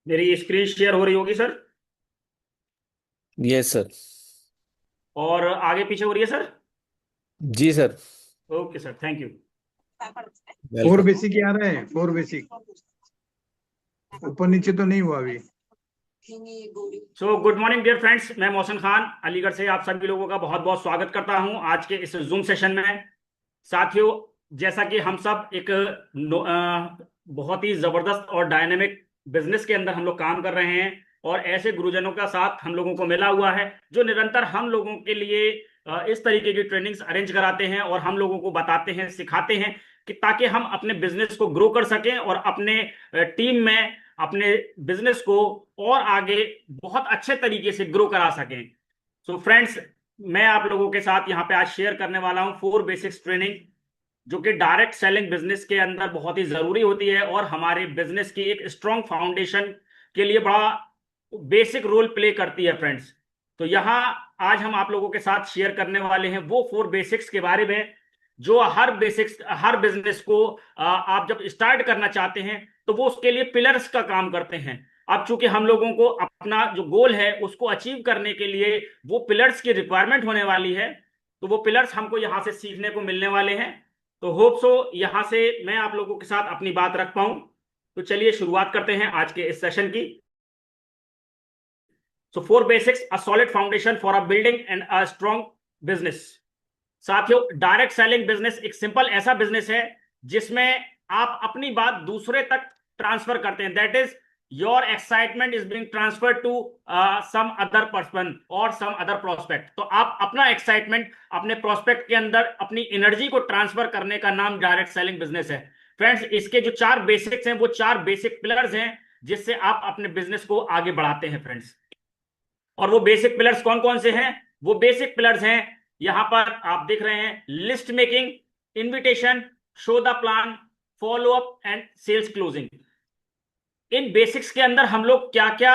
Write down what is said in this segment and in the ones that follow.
मेरी screen share हो रही होगी सर। Yes sir. और आगे पीछे हो रही है सर। जी sir. Okay sir, thank you. For welcome. Basic ही आ रहा है, फोर बेसिक ऊपर नीचे तो नहीं हुआ अभी। So good morning dear friends, मैं मोहसिन खान अलीगढ़ से आप सभी लोगों का बहुत बहुत स्वागत करता हूं आज के इस जूम सेशन में। साथियों, जैसा कि हम सब एक बहुत ही जबरदस्त और डायनेमिक बिजनेस के अंदर हम लोग काम कर रहे हैं, और ऐसे गुरुजनों का साथ हम लोगों को मिला हुआ है जो निरंतर हम लोगों के लिए इस तरीके की ट्रेनिंग्स अरेंज कराते हैं और हम लोगों को बताते हैं, सिखाते हैं कि ताकि हम अपने बिजनेस को ग्रो कर सकें और अपने टीम में अपने बिजनेस को और आगे बहुत अच्छे तरीके से ग्रो करा सकें। सो फ्रेंड्स, मैं आप लोगों के साथ यहाँ पे आज शेयर करने वाला हूँ फोर बेसिक्स ट्रेनिंग, जो कि डायरेक्ट सेलिंग बिजनेस के अंदर बहुत ही जरूरी होती है और हमारे बिजनेस की एक स्ट्रॉन्ग फाउंडेशन के लिए बड़ा बेसिक रोल प्ले करती है फ्रेंड्स। तो यहाँ आज हम आप लोगों के साथ शेयर करने वाले हैं वो फोर बेसिक्स के बारे में, जो हर बिजनेस को आप जब स्टार्ट करना चाहते हैं तो वो उसके लिए पिलर्स का काम करते हैं। अब चूंकि हम लोगों को अपना जो गोल है उसको अचीव करने के लिए वो पिलर्स की रिक्वायरमेंट होने वाली है, तो वो पिलर्स हमको यहाँ से सीखने को मिलने वाले हैं। तो होप सो यहाँ से मैं आप लोगों के साथ अपनी बात रख पाऊं। तो चलिए शुरुआत करते हैं आज के इस सेशन की। So four basics, a solid foundation for a building and a strong business. साथियों, डायरेक्ट सेलिंग बिजनेस एक सिंपल ऐसा बिजनेस है जिसमें आप अपनी बात दूसरे तक ट्रांसफर करते हैं। That is your excitement is being transfer to some other person और सम अदर प्रोस्पेक्ट। तो आप अपना एक्साइटमेंट अपने प्रोस्पेक्ट के अंदर अपनी एनर्जी को ट्रांसफर करने का नाम डायरेक्ट सेलिंग बिजनेस है। फ्रेंड्स, इसके जो चार बेसिक्स हैं वो चार बेसिक पिलर्स हैं जिससे आप अपने बिजनेस को आगे बढ़ाते हैं फ्रेंड्स। और वो बेसिक पिलर्स कौन कौन से हैं? वो बेसिक पिलर्स हैं, यहां पर आप देख रहे हैं, list making, invitation, show the plan, follow up and sales closing. इन बेसिक्स के अंदर हम लोग क्या क्या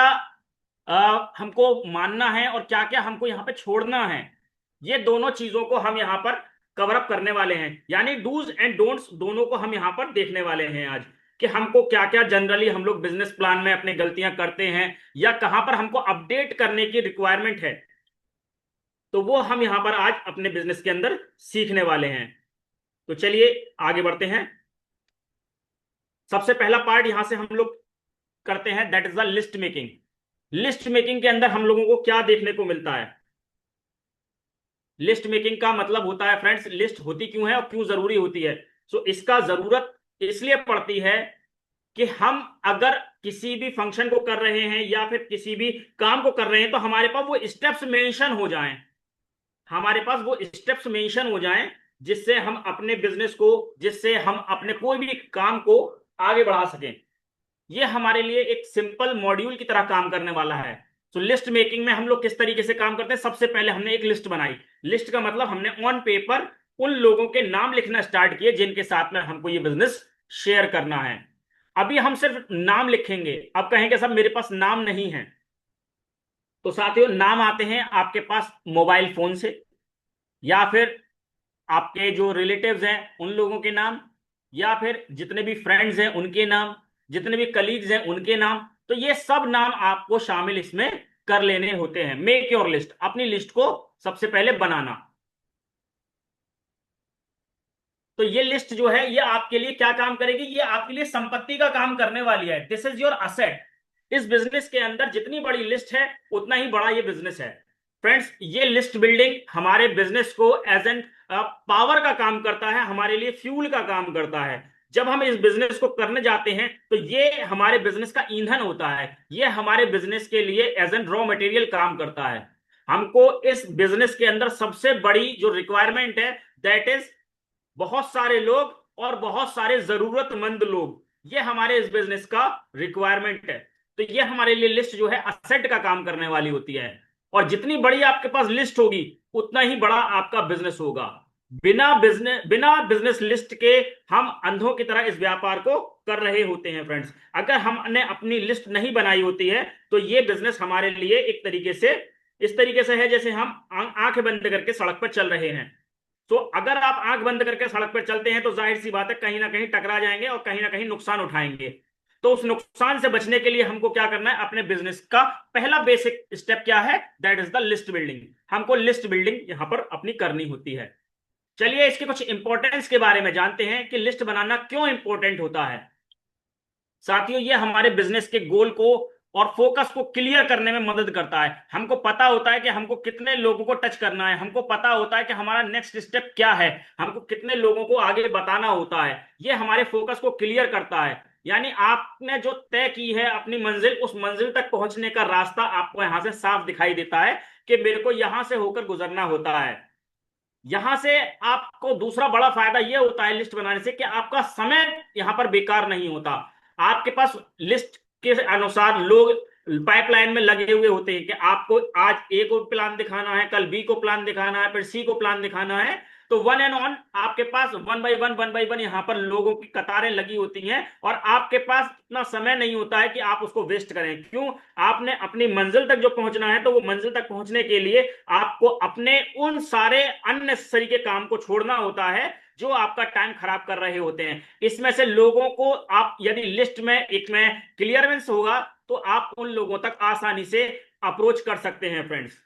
हमको मानना है और क्या क्या हमको यहाँ पे छोड़ना है, ये दोनों चीजों को हम यहाँ पर कवर अप करने वाले हैं। यानी डूज एंड डोंट्स दोनों को हम यहाँ पर देखने वाले हैं आज, कि हमको क्या क्या जनरली हम लोग बिजनेस प्लान में अपनी गलतियां करते हैं या कहां पर हमको अपडेट करने की रिक्वायरमेंट है, तो वो हम यहां पर आज अपने बिजनेस के अंदर सीखने वाले हैं। तो चलिए आगे बढ़ते हैं। सबसे पहला पार्ट यहां से हम लोग करते हैं, that is the list making. List making के अंदर हम लोगों को क्या देखने को मिलता है? लिस्ट मेकिंग का मतलब होता है फ्रेंड्स, लिस्ट होती क्यों है और क्यों जरूरी होती है? सो इसका जरूरत इसलिए पड़ती है कि हम अगर किसी भी फंक्शन को कर रहे हैं या फिर किसी भी काम को कर रहे हैं तो हमारे पास वो स्टेप्स मेंशन हो जाएं, हमारे पास वो स्टेप्स मेंशन हो जाएं जिससे हम अपने बिजनेस को, जिससे हम अपने कोई भी काम को आगे बढ़ा सकें। ये हमारे लिए एक सिंपल मॉड्यूल की तरह काम करने वाला है। तो लिस्ट मेकिंग में हम लोग किस तरीके से काम करते हैं? सबसे पहले हमने एक लिस्ट बनाई। लिस्ट का मतलब हमने ऑन पेपर उन लोगों के नाम लिखना स्टार्ट किए जिनके साथ में हमको ये बिजनेस शेयर करना है। अभी हम सिर्फ नाम लिखेंगे। अब कहेंगे सब मेरे पास नाम नहीं है, तो साथियों नाम आते हैं आपके पास मोबाइल फोन से, या फिर आपके जो रिलेटिव्स हैं उन लोगों के नाम, या फिर जितने भी फ्रेंड्स हैं उनके नाम, जितने भी कलीग्स हैं उनके नाम। तो ये सब नाम आपको शामिल इसमें कर लेने होते हैं। मेक योर लिस्ट, अपनी लिस्ट को सबसे पहले बनाना। तो ये लिस्ट जो है ये आपके लिए क्या काम करेगी? ये आपके लिए संपत्ति का काम करने वाली है। This is your asset. इस बिजनेस के अंदर जितनी बड़ी लिस्ट है उतना ही बड़ा ये बिजनेस है। फ्रेंड्स, ये लिस्ट बिल्डिंग हमारे बिजनेस को एज एन पावर का काम करता है, हमारे लिए फ्यूल का काम करता है। जब हम इस बिजनेस को करने जाते हैं तो ये हमारे बिजनेस का ईंधन होता है, ये हमारे बिजनेस के लिए एज एन रॉ मटेरियल काम करता है। हमको इस बिजनेस के अंदर सबसे बड़ी जो रिक्वायरमेंट है, दैट इज बहुत सारे लोग और बहुत सारे जरूरतमंद लोग। ये हमारे इस बिजनेस का रिक्वायरमेंट है। तो ये हमारे लिए लिस्ट जो है असेट का काम करने वाली होती है। और जितनी बड़ी आपके पास लिस्ट होगी उतना ही बड़ा आपका बिजनेस होगा। बिना बिजनेस लिस्ट के हम अंधों की तरह इस व्यापार को कर रहे होते हैं फ्रेंड्स। अगर हमने अपनी लिस्ट नहीं बनाई होती है तो ये बिजनेस हमारे लिए एक तरीके से इस तरीके से है जैसे हम आंखें बंद करके सड़क पर चल रहे हैं। तो अगर आप आंख बंद करके सड़क पर चलते हैं तो जाहिर सी बात है कहीं ना कहीं टकरा जाएंगे और कहीं ना कहीं नुकसान उठाएंगे। तो उस नुकसान से बचने के लिए हमको क्या करना है, अपने बिजनेस का पहला बेसिक स्टेप क्या है, that is the list building. हमको लिस्ट बिल्डिंग यहां पर अपनी करनी होती है। चलिए इसके कुछ इंपॉर्टेंस के बारे में जानते हैं कि लिस्ट बनाना क्यों इंपॉर्टेंट होता है। साथियों, ये हमारे बिजनेस के गोल को और फोकस को क्लियर करने में मदद करता है। हमको पता होता है कि हमको कितने लोगों को टच करना है, हमको पता होता है कि हमारा नेक्स्ट स्टेप क्या है, हमको कितने लोगों को आगे बताना होता है। ये हमारे फोकस को क्लियर करता है। यानी आपने जो तय की है अपनी मंजिल, उस मंजिल तक पहुंचने का रास्ता आपको यहां से साफ दिखाई देता है कि मेरे को यहां से होकर गुजरना होता है। यहां से आपको दूसरा बड़ा फायदा यह होता है लिस्ट बनाने से कि आपका समय यहां पर बेकार नहीं होता। आपके पास लिस्ट के अनुसार लोग पाइपलाइन में लगे हुए होते हैं कि आपको आज ए को प्लान दिखाना है, कल बी को प्लान दिखाना है, फिर सी को प्लान दिखाना है। तो वन एंड ऑन आपके पास वन बाई वन यहां पर लोगों की कतारें लगी होती हैं और आपके पास इतना समय नहीं होता है कि आप उसको वेस्ट करें। क्यों? आपने अपनी मंजिल तक जो पहुंचना है, तो वो मंजिल तक पहुंचने के लिए आपको अपने उन सारे अननेसेसरी के काम को छोड़ना होता है जो आपका टाइम खराब कर रहे होते हैं। इसमें से लोगों को आप यदि लिस्ट में एक में क्लियरेंस होगा तो आप उन लोगों तक आसानी से अप्रोच कर सकते हैं फ्रेंड्स।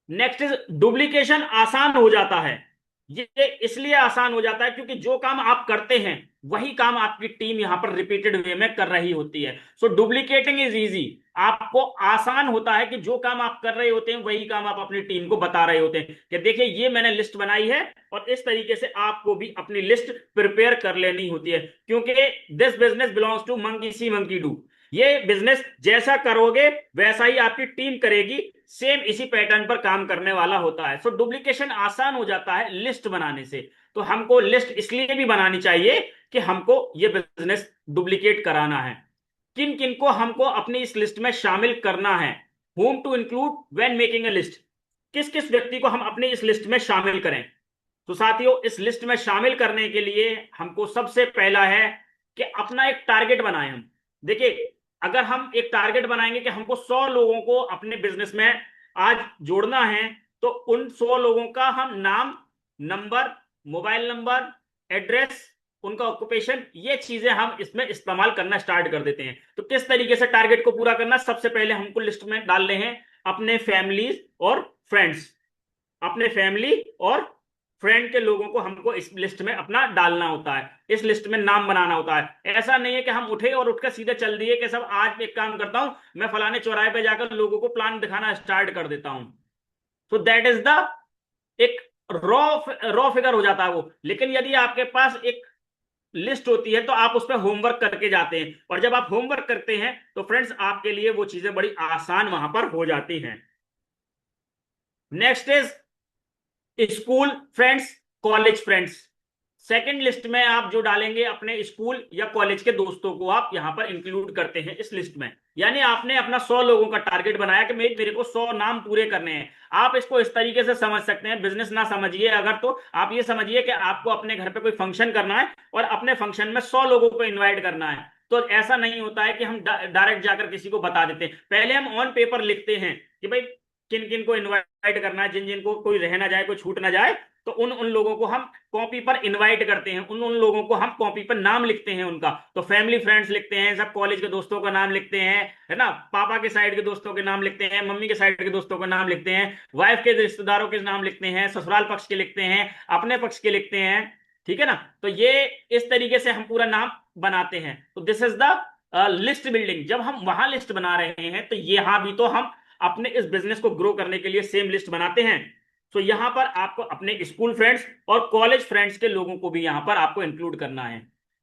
नेक्स्ट इज डुप्लीकेशन आसान हो जाता है। ये इसलिए आसान हो जाता है क्योंकि जो काम आप करते हैं वही काम आपकी टीम यहां पर रिपीटेड वे में कर रही होती है। सो डुप्लीकेटिंग इज इजी। आपको आसान होता है कि जो काम आप कर रहे होते हैं वही काम आप अपनी टीम को बता रहे होते हैं कि देखिए ये मैंने लिस्ट बनाई है और इस तरीके से आपको भी अपनी लिस्ट प्रिपेयर कर लेनी होती है। क्योंकि this business belongs to monkey see monkey do. ये बिजनेस जैसा करोगे वैसा ही आपकी टीम करेगी, सेम इसी पैटर्न पर काम करने वाला होता है। सो डुप्लीकेशन आसान हो जाता है लिस्ट बनाने से। तो हमको लिस्ट इसलिए भी बनानी चाहिए कि हमको ये बिजनेस डुप्लीकेट कराना है। किन किन को हमको अपनी इस लिस्ट में शामिल करना है, whom to include when making a list. किस किस व्यक्ति को हम अपनी इस लिस्ट में शामिल करें। तो साथियों, इस लिस्ट में शामिल करने के लिए हमको सबसे पहला है कि अपना एक टारगेट बनाएं। हम देखिए, अगर हम एक टारगेट बनाएंगे कि हमको 100 लोगों को अपने बिजनेस में आज जोड़ना है, तो उन 100 लोगों का हम नाम, नंबर, मोबाइल नंबर, एड्रेस, उनका ऑक्यूपेशन, ये चीजें हम इसमें इस्तेमाल करना स्टार्ट कर देते हैं। तो किस तरीके से टारगेट को पूरा करना, सबसे पहले हमको लिस्ट में डालने हैं अपने फैमिलीज और फ्रेंड्स। अपने फैमिली और फ्रेंड के लोगों को हमको इस लिस्ट में अपना डालना होता है, इस लिस्ट में नाम बनाना होता है। ऐसा नहीं है कि हम उठे और उठकर सीधे चल दिए कि सब आज एक काम करता हूं, मैं फलाने चौराहे पे जाकर लोगों को प्लान दिखाना स्टार्ट कर देता हूं। सो दैट इज द एक रॉ रॉ फिगर हो जाता है वो। लेकिन यदि आपके पास एक लिस्ट होती है तो आप उस पर होमवर्क करके जाते हैं, और जब आप होमवर्क करते हैं तो फ्रेंड्स आपके लिए वो चीजें बड़ी आसान वहां पर हो जाती हैं। Next is school friends, college friends. Second list में आप जो डालेंगे अपने स्कूल या कॉलेज के दोस्तों को आप यहां पर इंक्लूड करते हैं इस लिस्ट में। यानी आपने अपना 100 लोगों का टारगेट बनाया कि मेरे को 100 नाम पूरे करने हैं। आप इसको इस तरीके से समझ सकते हैं, बिजनेस ना समझिए अगर, तो आप ये समझिए कि आपको अपने घर पे कोई फंक्शन करना है और अपने फंक्शन में 100 लोगों को इन्वाइट करना है। तो ऐसा नहीं होता है कि हम डायरेक्ट जाकर किसी को बता देते हैं। पहले हम ऑन पेपर लिखते हैं कि भाई किन किन को इनवाइट करना है, जिन जिन को कोई रह ना जाए, कोई छूट ना जाए, तो उन उन लोगों को हम कॉपी पर इनवाइट करते हैं, उन उन लोगों को हम कॉपी पर नाम लिखते हैं उनका। तो फैमिली फ्रेंड्स लिखते हैं, सब कॉलेज के दोस्तों का नाम लिखते हैं, है ना, पापा के साइड के दोस्तों के नाम लिखते हैं, मम्मी के साइड के दोस्तों का नाम लिखते हैं, वाइफ के रिश्तेदारों के नाम लिखते हैं, ससुराल पक्ष के लिखते हैं, अपने पक्ष के लिखते हैं। ठीक है ना। तो ये इस तरीके से हम पूरा नाम बनाते हैं। तो this is the list building. जब हम वहां लिस्ट बना रहे हैं तो यहां भी तो हम अपने इस बिजनेस को ग्रो करने के लिए सेम लिस्ट बनाते हैं। तो यहां पर आपको अपने स्कूल फ्रेंड्स और कॉलेज फ्रेंड्स के लोगों को भी यहां पर आपको इंक्लूड करना है।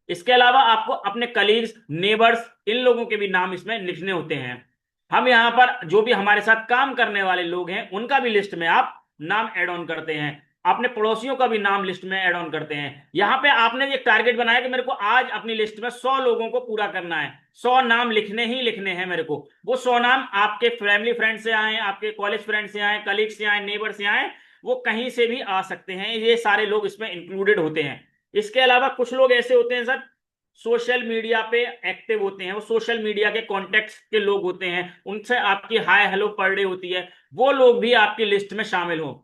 इसके अलावा आपको अपने कलीग्स, नेबर्स, इन लोगों के भी नाम इसमें लिखने होते हैं। हम यहां पर जो भी हमारे साथ काम करने वाले लोग हैं उनका भी लिस्ट में आप नाम एड ऑन करते हैं, अपने पड़ोसियों का भी नाम लिस्ट में ऐड ऑन करते हैं। यहां पे आपने एक टारगेट बनाया कि मेरे को आज अपनी लिस्ट में 100 लोगों को पूरा करना है, 100 नाम लिखने ही लिखने हैं मेरे को। वो 100 नाम आपके फैमिली फ्रेंड से आए, आपके कॉलेज फ्रेंड से आए, कलीग से आए, नेबर से आए, वो कहीं से भी आ सकते हैं। ये सारे लोग इसमें इंक्लूडेड होते हैं। इसके अलावा कुछ लोग ऐसे होते हैं सर, सोशल मीडिया पे एक्टिव होते हैं, वो सोशल मीडिया के कॉन्टेक्ट के लोग होते हैं, उनसे आपकी हाय हेलो पर डे होती है, वो लोग भी आपकी लिस्ट में शामिल हो।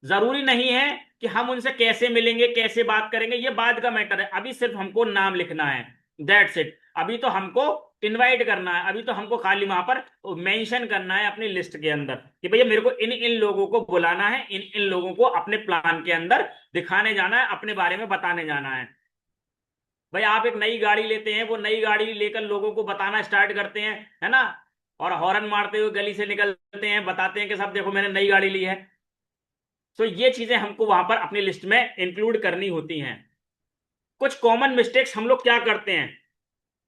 जरूरी नहीं है कि हम उनसे कैसे मिलेंगे, कैसे बात करेंगे, ये बाद का मैटर है, अभी सिर्फ हमको नाम लिखना है। That's it. अभी तो हमको इनवाइट करना है, अभी तो हमको खाली वहां पर मेंशन करना है अपनी लिस्ट के अंदर कि भैया मेरे को इन इन लोगों को बुलाना है, इन इन लोगों को अपने प्लान के अंदर दिखाने जाना है, अपने बारे में बताने जाना है। भाई आप एक नई गाड़ी लेते हैं, वो नई गाड़ी लेकर लोगों को बताना स्टार्ट करते हैं, है ना, और हॉर्न मारते हुए गली से निकलते हैं, बताते हैं कि सब देखो मैंने नई गाड़ी ली है। तो ये चीजें हमको वहां पर अपनी लिस्ट में इंक्लूड करनी होती हैं। कुछ कॉमन मिस्टेक्स हम लोग क्या करते हैं,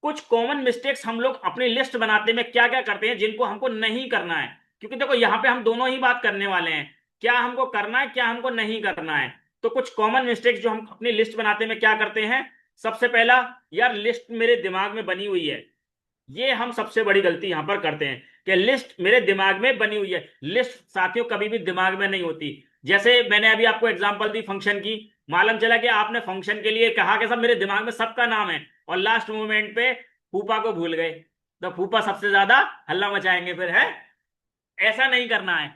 कुछ कॉमन मिस्टेक्स हम लोग अपनी लिस्ट बनाते में क्या क्या करते हैं जिनको हमको नहीं करना है। क्योंकि देखो यहाँ पे हम दोनों ही बात करने वाले हैं, क्या हमको करना है क्या हमको नहीं करना है। तो कुछ कॉमन मिस्टेक्स जो हम अपनी लिस्ट बनाते में क्या करते हैं। सबसे पहला, यार लिस्ट मेरे दिमाग में बनी हुई है। ये हम सबसे बड़ी गलती यहां पर करते हैं कि लिस्ट मेरे दिमाग में बनी हुई है। लिस्ट साथियों कभी भी दिमाग में नहीं होती। जैसे मैंने अभी आपको एग्जांपल दी फंक्शन की, मालूम चला कि आपने फंक्शन के लिए कहा कि सब मेरे दिमाग में सबका नाम है, और लास्ट मोमेंट पे फूफा को भूल गए, तो फूफा सबसे ज्यादा हल्ला मचाएंगे फिर, है। ऐसा नहीं करना है।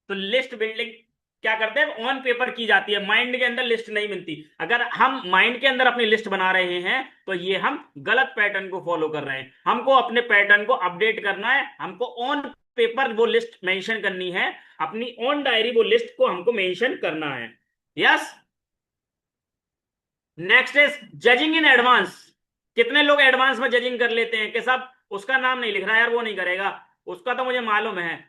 तो लिस्ट बिल्डिंग क्या करते हैं, ऑन पेपर की जाती है, माइंड के अंदर लिस्ट नहीं मिलती। अगर हम माइंड के अंदर अपनी लिस्ट बना रहे हैं तो ये हम गलत पैटर्न को फॉलो कर रहे हैं। हमको अपने पैटर्न को अपडेट करना है, हमको ऑन पेपर वो लिस्ट मेंशन करनी है, अपनी ऑन डायरी वो लिस्ट को हमको मेंशन करना है। Yes. Next is judging in advance. कितने लोग एडवांस में जजिंग कर लेते हैं कि सब उसका नाम नहीं लिख रहा यार, वो नहीं करेगा, उसका तो मुझे मालूम है।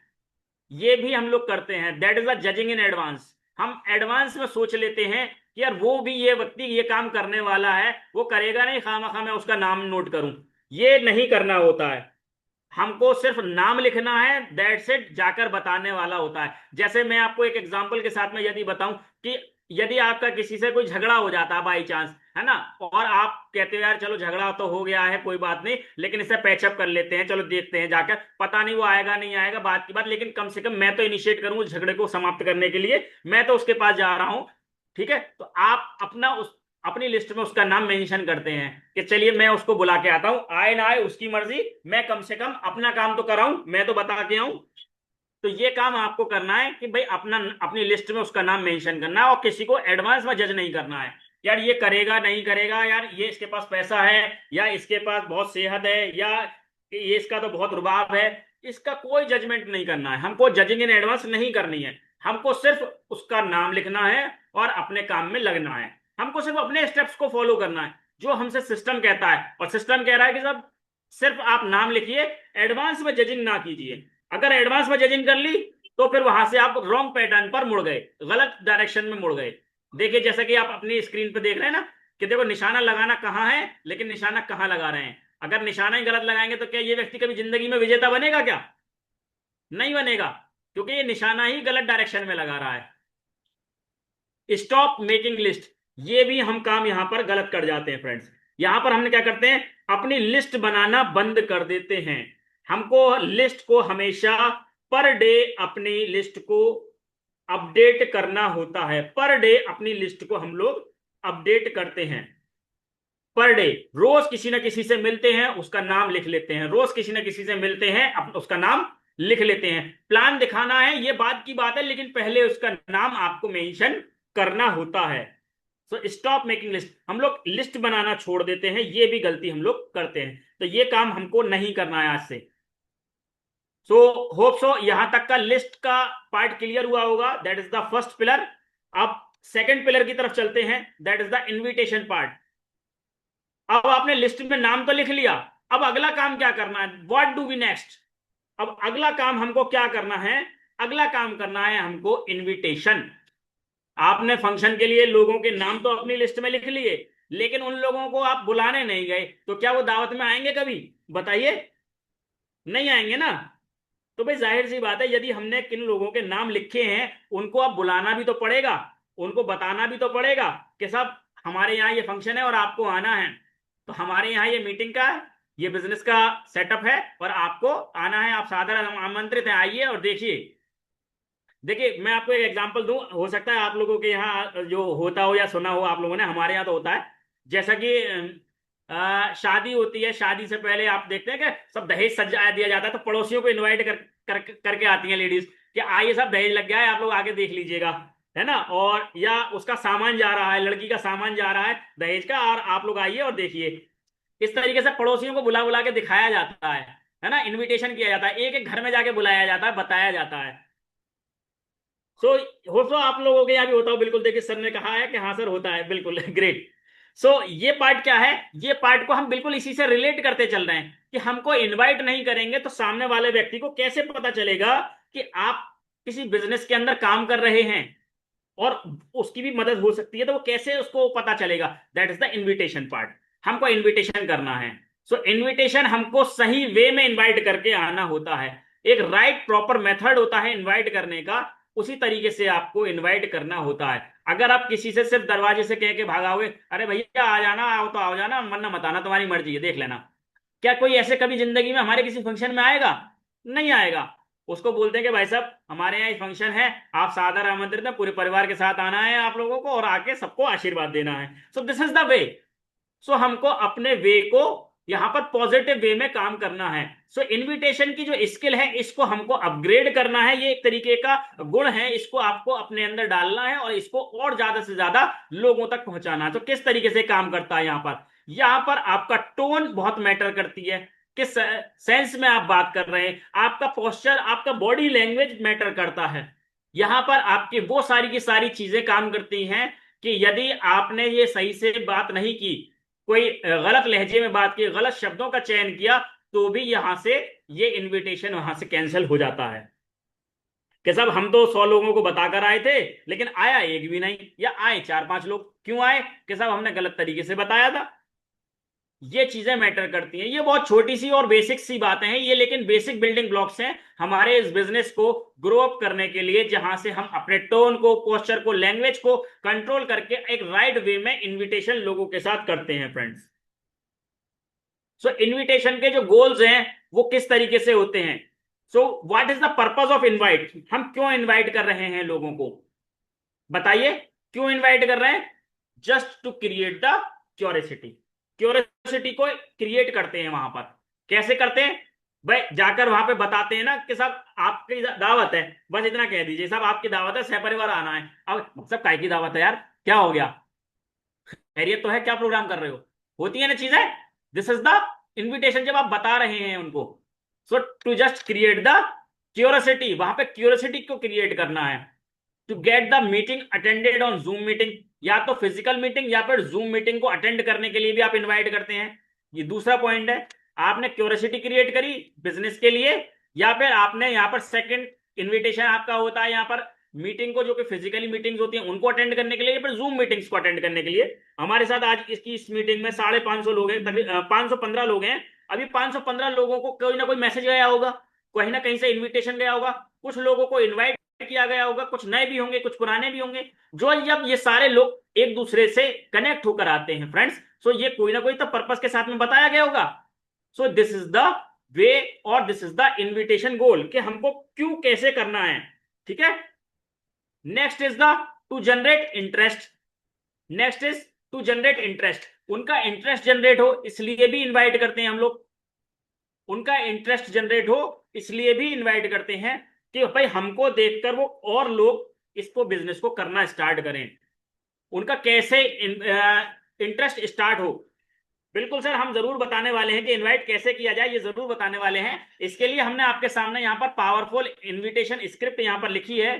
ये भी हम लोग करते हैं, that is the judging in advance. हम एडवांस में सोच लेते हैं कि यार वो भी ये व्यक्ति ये काम करने वाला है, वो करेगा नहीं, खामखा मैं उसका नाम नोट करूं। ये नहीं करना होता है। हमको सिर्फ नाम लिखना है, दैट्स इट, जाकर बताने वाला होता है। जैसे मैं आपको एक एग्जांपल के साथ में यदि बताऊं कि यदि आपका किसी से कोई झगड़ा हो जाता है बाई चांस, है ना, और आप कहते हो यार चलो झगड़ा तो हो गया है कोई बात नहीं, लेकिन इसे पैचअप कर लेते हैं, चलो देखते हैं जाकर, पता नहीं वो आएगा नहीं आएगा बात की बात, लेकिन कम से कम मैं तो इनिशिएट करूंगा झगड़े को समाप्त करने के लिए, मैं तो उसके पास जा रहा हूं। ठीक है, तो आप अपना उस अपनी लिस्ट में उसका नाम मेंशन करते हैं कि चलिए मैं उसको बुला के आता हूं, आए ना आए उसकी मर्जी, मैं कम से कम अपना काम तो कराऊं, मैं तो बता के आऊं। तो ये काम आपको करना है कि भाई अपना अपनी लिस्ट में उसका नाम मेंशन करना है, और किसी को एडवांस में जज नहीं करना है। यार ये करेगा नहीं करेगा, यार ये इसके पास पैसा है, या इसके पास बहुत सेहत है, या ये इसका तो बहुत रुबाब है, इसका कोई जजमेंट नहीं करना है। हमको जजिंग इन एडवांस नहीं करनी है। हमको सिर्फ उसका नाम लिखना है और अपने काम में लगना है। हमको सिर्फ अपने स्टेप्स को फॉलो करना है जो हमसे सिस्टम कहता है, और सिस्टम कह रहा है कि सब सिर्फ आप नाम लिखिए, एडवांस में जजिंग ना कीजिए। अगर एडवांस में जजिंग कर ली तो फिर वहां से आप रॉन्ग पैटर्न पर मुड़ गए, गलत डायरेक्शन में मुड़ गए। देखिए जैसा कि आप अपनी स्क्रीन पे देख रहे हैं ना कि देखो निशाना लगाना कहाँ है, लेकिन निशाना कहाँ लगा रहे हैं। अगर निशाना ही गलत लगाएंगे तो क्या ये व्यक्ति कभी जिंदगी में विजेता बनेगा क्या? नहीं बनेगा, क्योंकि ये निशाना ही गलत डायरेक्शन में लगा रहा है। स्टॉप मेकिंग लिस्ट, ये भी हम काम यहां पर गलत कर जाते हैं फ्रेंड्स। यहां पर हमने क्या करते हैं, अपनी लिस्ट बनाना बंद कर देते हैं। हमको लिस्ट को हमेशा पर डे अपनी लिस्ट को अपडेट करना होता है। पर डे अपनी लिस्ट को हम लोग अपडेट करते हैं। पर डे रोज किसी ना किसी से मिलते हैं, उसका नाम लिख लेते हैं, रोज किसी ना किसी से मिलते हैं, उसका नाम लिख लेते हैं। प्लान दिखाना है ये बात की बात है, लेकिन पहले उसका नाम आपको मेंशन करना होता है। सो स्टॉप मेकिंग लिस्ट, हम लोग लिस्ट बनाना छोड़ देते हैं, ये भी गलती हम लोग करते हैं। तो ये काम हमको नहीं करना है आज से। सो होप सो यहां तक का लिस्ट का पार्ट क्लियर हुआ होगा, that is the first pillar. अब सेकंड पिलर की तरफ चलते हैं, that is the invitation part. अब आपने लिस्ट में नाम तो लिख लिया, अब अगला काम क्या करना है, व्हाट डू वी नेक्स्ट। अब अगला काम हमको क्या करना है, अगला काम करना है हमको इनविटेशन। आपने फंक्शन के लिए लोगों के नाम तो अपनी लिस्ट में लिख लिए, लेकिन उन लोगों को आप बुलाने नहीं गए, तो क्या वो दावत में आएंगे कभी? बताइए, नहीं आएंगे ना। तो भाई जाहिर सी बात है, यदि हमने किन लोगों के नाम लिखे हैं उनको अब बुलाना भी तो पड़ेगा, उनको बताना भी तो पड़ेगा कि साहब हमारे यहाँ ये फंक्शन है और आपको आना है। तो हमारे यहाँ ये मीटिंग का, ये बिजनेस का सेटअप है और आपको आना है, आप सादर आमंत्रित हैं, आइए और देखिए। देखिए मैं आपको एक एग्जांपल दूं, हो सकता है आप लोगों के यहाँ जो होता हो या सुना हो आप लोगों ने, हमारे यहाँ तो होता है। जैसा कि शादी होती है, शादी से पहले आप देखते हैं कि सब दहेज सजा दिया जाता है, तो पड़ोसियों को इनवाइट करके आती हैं लेडीज कि आइए सब दहेज लग गया है, आप लोग आगे देख लीजिएगा, है ना। और या उसका सामान जा रहा है, लड़की का सामान जा रहा है दहेज का, और आप लोग आइए और देखिए। इस तरीके से पड़ोसियों को बुला बुला के दिखाया जाता है ना, इनविटेशन किया जाता है, एक एक घर में जाके बुलाया जाता है, बताया जाता है। सो हो तो आप लोगों के यहाँ भी होता हो, बिल्कुल देखिए सर ने कहा है कि हाँ सर होता है, बिल्कुल ग्रेट। सो ये पार्ट क्या है, ये पार्ट को हम बिल्कुल इसी से रिलेट करते चल रहे हैं कि हमको इनवाइट नहीं करेंगे तो सामने वाले व्यक्ति को कैसे पता चलेगा कि आप किसी बिजनेस के अंदर काम कर रहे हैं और उसकी भी मदद हो सकती है, तो वो कैसे उसको पता चलेगा। That is the invitation part. हमको इनविटेशन करना है। सो इनविटेशन हमको सही वे में इनवाइट करके आना होता है, एक राइट प्रॉपर मेथड होता है इनवाइट करने का, उसी तरीके से आपको इनवाइट करना होता है। अगर आप किसी से सिर्फ दरवाजे से कह के भागाओगे, अरे भैया आ जाना, आओ तो आ जाना, वरना मत आना, तुम्हारी मर्जी है, देख लेना, क्या कोई ऐसे कभी जिंदगी में हमारे किसी फंक्शन में आएगा? नहीं आएगा। उसको बोलते हैं कि भाई साहब हमारे यहाँ फंक्शन है, आप सादर आमंत्रित हैं, पूरे परिवार के साथ आना है आप लोगों को और आके सबको आशीर्वाद देना है। So this is the way. So हमको अपने वे को यहां पर पॉजिटिव वे में काम करना है। सो इनविटेशन की जो स्किल है इसको हमको अपग्रेड करना है, ये एक तरीके का गुण है, इसको आपको अपने अंदर डालना है और इसको और ज्यादा से ज्यादा लोगों तक पहुंचाना है। तो किस तरीके से काम करता है यहां पर आपका टोन बहुत मैटर करती है, किस सेंस में आप बात कर रहे हैं, आपका पोस्चर, आपका बॉडी लैंग्वेज मैटर करता है। यहां पर आपकी वो सारी की सारी चीजें काम करती हैं कि यदि आपने ये सही से बात नहीं की, कोई गलत लहजे में बात की, गलत शब्दों का चयन किया, तो भी यहां से ये इनविटेशन वहां से कैंसिल हो जाता है कि साहब हम तो 100 लोगों को बताकर आए थे लेकिन आया एक भी नहीं, या आए 4-5 लोग, क्यों आए? कि साहब हमने गलत तरीके से बताया था। ये चीजें मैटर करती हैं। ये बहुत छोटी सी और बेसिक सी बातें हैं ये, लेकिन बेसिक बिल्डिंग ब्लॉक्स हैं हमारे इस बिजनेस को ग्रो अप करने के लिए, जहां से हम अपने टोन को, पोस्चर को, लैंग्वेज को कंट्रोल करके एक राइट वे में इनविटेशन लोगों के साथ करते हैं फ्रेंड्स। सो इनविटेशन के जो गोल्स हैं वो किस तरीके से होते हैं? So what is the purpose of invite? हम क्यों इनवाइट कर रहे हैं लोगों को? बताइए, क्यों इनवाइट कर रहे हैं? Just to create the curiosity. Curiosity को क्रिएट करते हैं वहां पर। कैसे करते हैं भाई? जाकर वहां पे बताते हैं ना कि साहब आपकी दावत है, बस इतना कह दीजिए, साहब आपकी दावत है, सहपरिवार आना है। अब सब काय की दावत है यार, क्या हो गया, खैरियत तो है, क्या प्रोग्राम कर रहे हो? होती है ना चीजें। दिस इज द इन्विटेशन, जब आप बता रहे हैं उनको। So to just create the curiosity, वहां पे क्यूरियोसिटी को क्रिएट करना है। To get the meeting attended on Zoom meeting, या तो फिजिकल मीटिंग या फिर जूम मीटिंग को अटेंड करने के लिए भी आप इनवाइट करते हैं। ये दूसरा पॉइंट है। आपने क्यूरियोसिटी क्रिएट करी बिजनेस के लिए, या फिर आपने यहाँ पर सेकंड इनविटेशन आपका होता है यहाँ पर मीटिंग को, जो कि फिजिकली मीटिंग्स होती हैं उनको अटेंड करने के लिए, या फिर जूम मीटिंग्स को अटेंड करने के लिए। हमारे साथ आज इसकी इस मीटिंग में 550 लोग हैं, तभी 515 लोग हैं। अभी 515 लोगों को कोई ना कोई मैसेज गया होगा, कहीं ना कहीं से इन्विटेशन गया होगा, कुछ लोगों को इन्वाइट किया गया होगा, कुछ नए भी होंगे, कुछ पुराने भी होंगे। जो जब ये सारे लोग एक दूसरे से कनेक्ट होकर आते हैं फ्रेंड्स, सो ये कोई ना कोई तो पर्पस के साथ में बताया गया होगा। So this is the way और this is the invitation goal, कि हमको क्यों कैसे करना है। ठीक है। Next is the to generate interest. Next is to generate interest. उनका इंटरेस्ट जनरेट हो इसलिए भी इन्वाइट करते हैं हम लोग। उनका इंटरेस्ट जनरेट हो इसलिए भी इन्वाइट करते हैं कि भाई हमको देखकर वो और लोग इसको बिजनेस को करना स्टार्ट करें। उनका कैसे इंटरेस्ट स्टार्ट हो, बिल्कुल सर हम जरूर बताने वाले हैं कि इनवाइट कैसे किया जाए, ये जरूर बताने वाले हैं। इसके लिए हमने आपके सामने यहाँ पर पावरफुल इनविटेशन स्क्रिप्ट यहाँ पर लिखी है।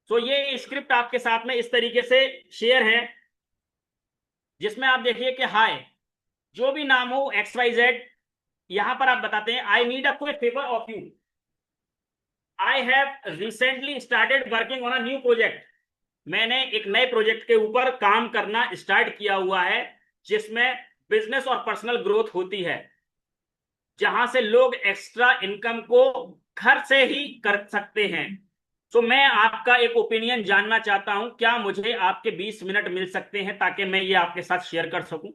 तो ये स्क्रिप्ट आपके साथ में इस तरीके से शेयर है, जिसमें आप देखिए कि हाय, जो भी नाम हो XYZ, यहां पर आप बताते हैं I need a quick favour of you, I have recently started working on a new project. मैंने एक नए प्रोजेक्ट के ऊपर काम करना स्टार्ट किया हुआ है, जिसमें बिजनेस और पर्सनल ग्रोथ होती है, जहां से लोग एक्स्ट्रा इनकम को घर से ही कर सकते हैं। तो मैं आपका एक ओपिनियन जानना चाहता हूं, क्या मुझे आपके 20 मिनट मिल सकते हैं ताकि मैं ये आपके साथ शेयर कर सकूं?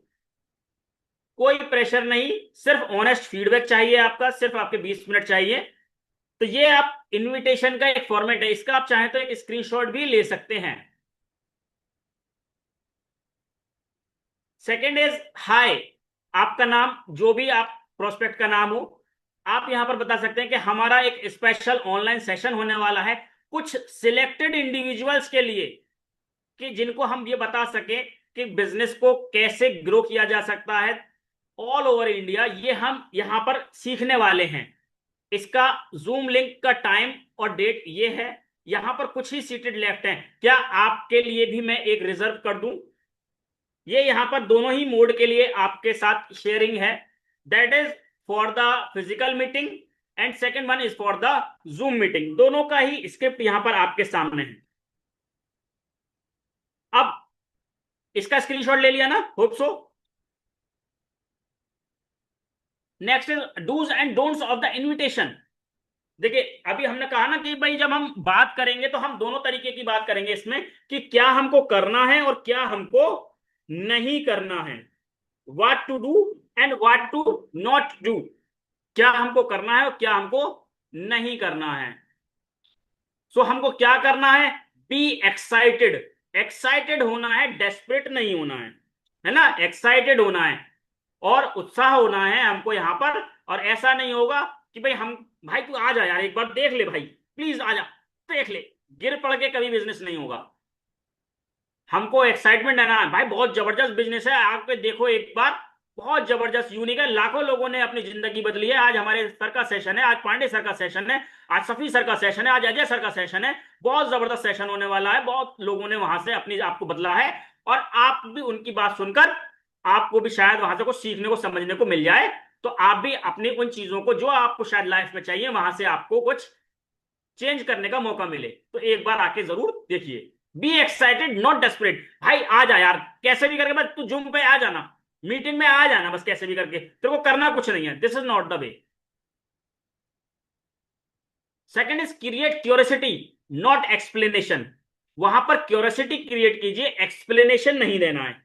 कोई प्रेशर नहीं, सिर्फ ऑनेस्ट फीडबैक चाहिए आपका, सिर्फ आपके 20 मिनट चाहिए। तो ये आप इनविटेशन का एक फॉर्मेट है, इसका आप चाहें तो एक स्क्रीनशॉट भी ले सकते हैं। सेकेंड इज हाय, आपका नाम, जो भी आप प्रोस्पेक्ट का नाम हो, आप यहां पर बता सकते हैं कि हमारा एक स्पेशल ऑनलाइन सेशन होने वाला है कुछ सिलेक्टेड इंडिविजुअल्स के लिए, कि जिनको हम ये बता सकें कि बिजनेस को कैसे ग्रो किया जा सकता है, ऑल ओवर इंडिया, ये हम यहां पर सीखने वाले हैं। इसका जूम लिंक का टाइम और डेट ये है। यहां पर कुछ ही सीटेड लेफ्ट हैं। क्या आपके लिए भी मैं एक रिजर्व कर दूं? ये यहां पर दोनों ही मोड के लिए आपके साथ शेयरिंग है। That is for the physical meeting and second one is for the zoom meeting. दोनों का ही स्क्रिप्ट यहां पर आपके सामने है। अब इसका स्क्रीनशॉट ले लिया ना? Hope so. Next is dos and don'ts of the invitation. देखिए, अभी हमने कहा ना कि भाई जब हम बात करेंगे तो हम दोनों तरीके की बात करेंगे इसमें, कि क्या हमको करना है और क्या हमको नहीं करना है। What to do and what to not do. क्या हमको करना है और क्या हमको नहीं करना है। सो हमको क्या करना है? Be excited. एक्साइटेड होना है, डेस्परेट नहीं होना है ना? एक्साइटेड होना है और उत्साह होना है हमको यहां पर। और ऐसा नहीं होगा कि भाई हम, भाई तू आ जा यार, एक बार देख ले भाई, प्लीज आ जा, देख ले। गिर पड़ के कभी बिजनेस नहीं होगा। हमको एक्साइटमेंट है ना भाई, बहुत जबरदस्त बिजनेस है, आके देखो एक बार। बहुत जबरदस्त, यूनिक है। लाखों लोगों ने अपनी जिंदगी बदली है। आज हमारे सर का सेशन है, आज पांडे सर का सेशन है, आज सफी सर का सेशन है, आज अजय सर का सेशन है। बहुत जबरदस्त सेशन होने वाला है। बहुत लोगों ने वहां से अपनी आपको बदला है। और आप भी उनकी बात सुनकर, आपको भी शायद वहां से कुछ सीखने को समझने को मिल जाए। तो आप भी अपनी उन चीजों को जो आपको शायद लाइफ में चाहिए, वहां से आपको कुछ चेंज करने का मौका मिले। तो एक बार आके जरूर देखिए। Be excited not desperate. भाई आ जा यार, कैसे भी करके, बस तू जूम पे आ जाना, मीटिंग में आ जाना, बस कैसे भी करके, तेरे को करना कुछ नहीं है। This is not the way. Second is create curiosity not explanation. वहां पर क्यूरियोसिटी क्रिएट कीजिए, एक्सप्लेनेशन नहीं देना है।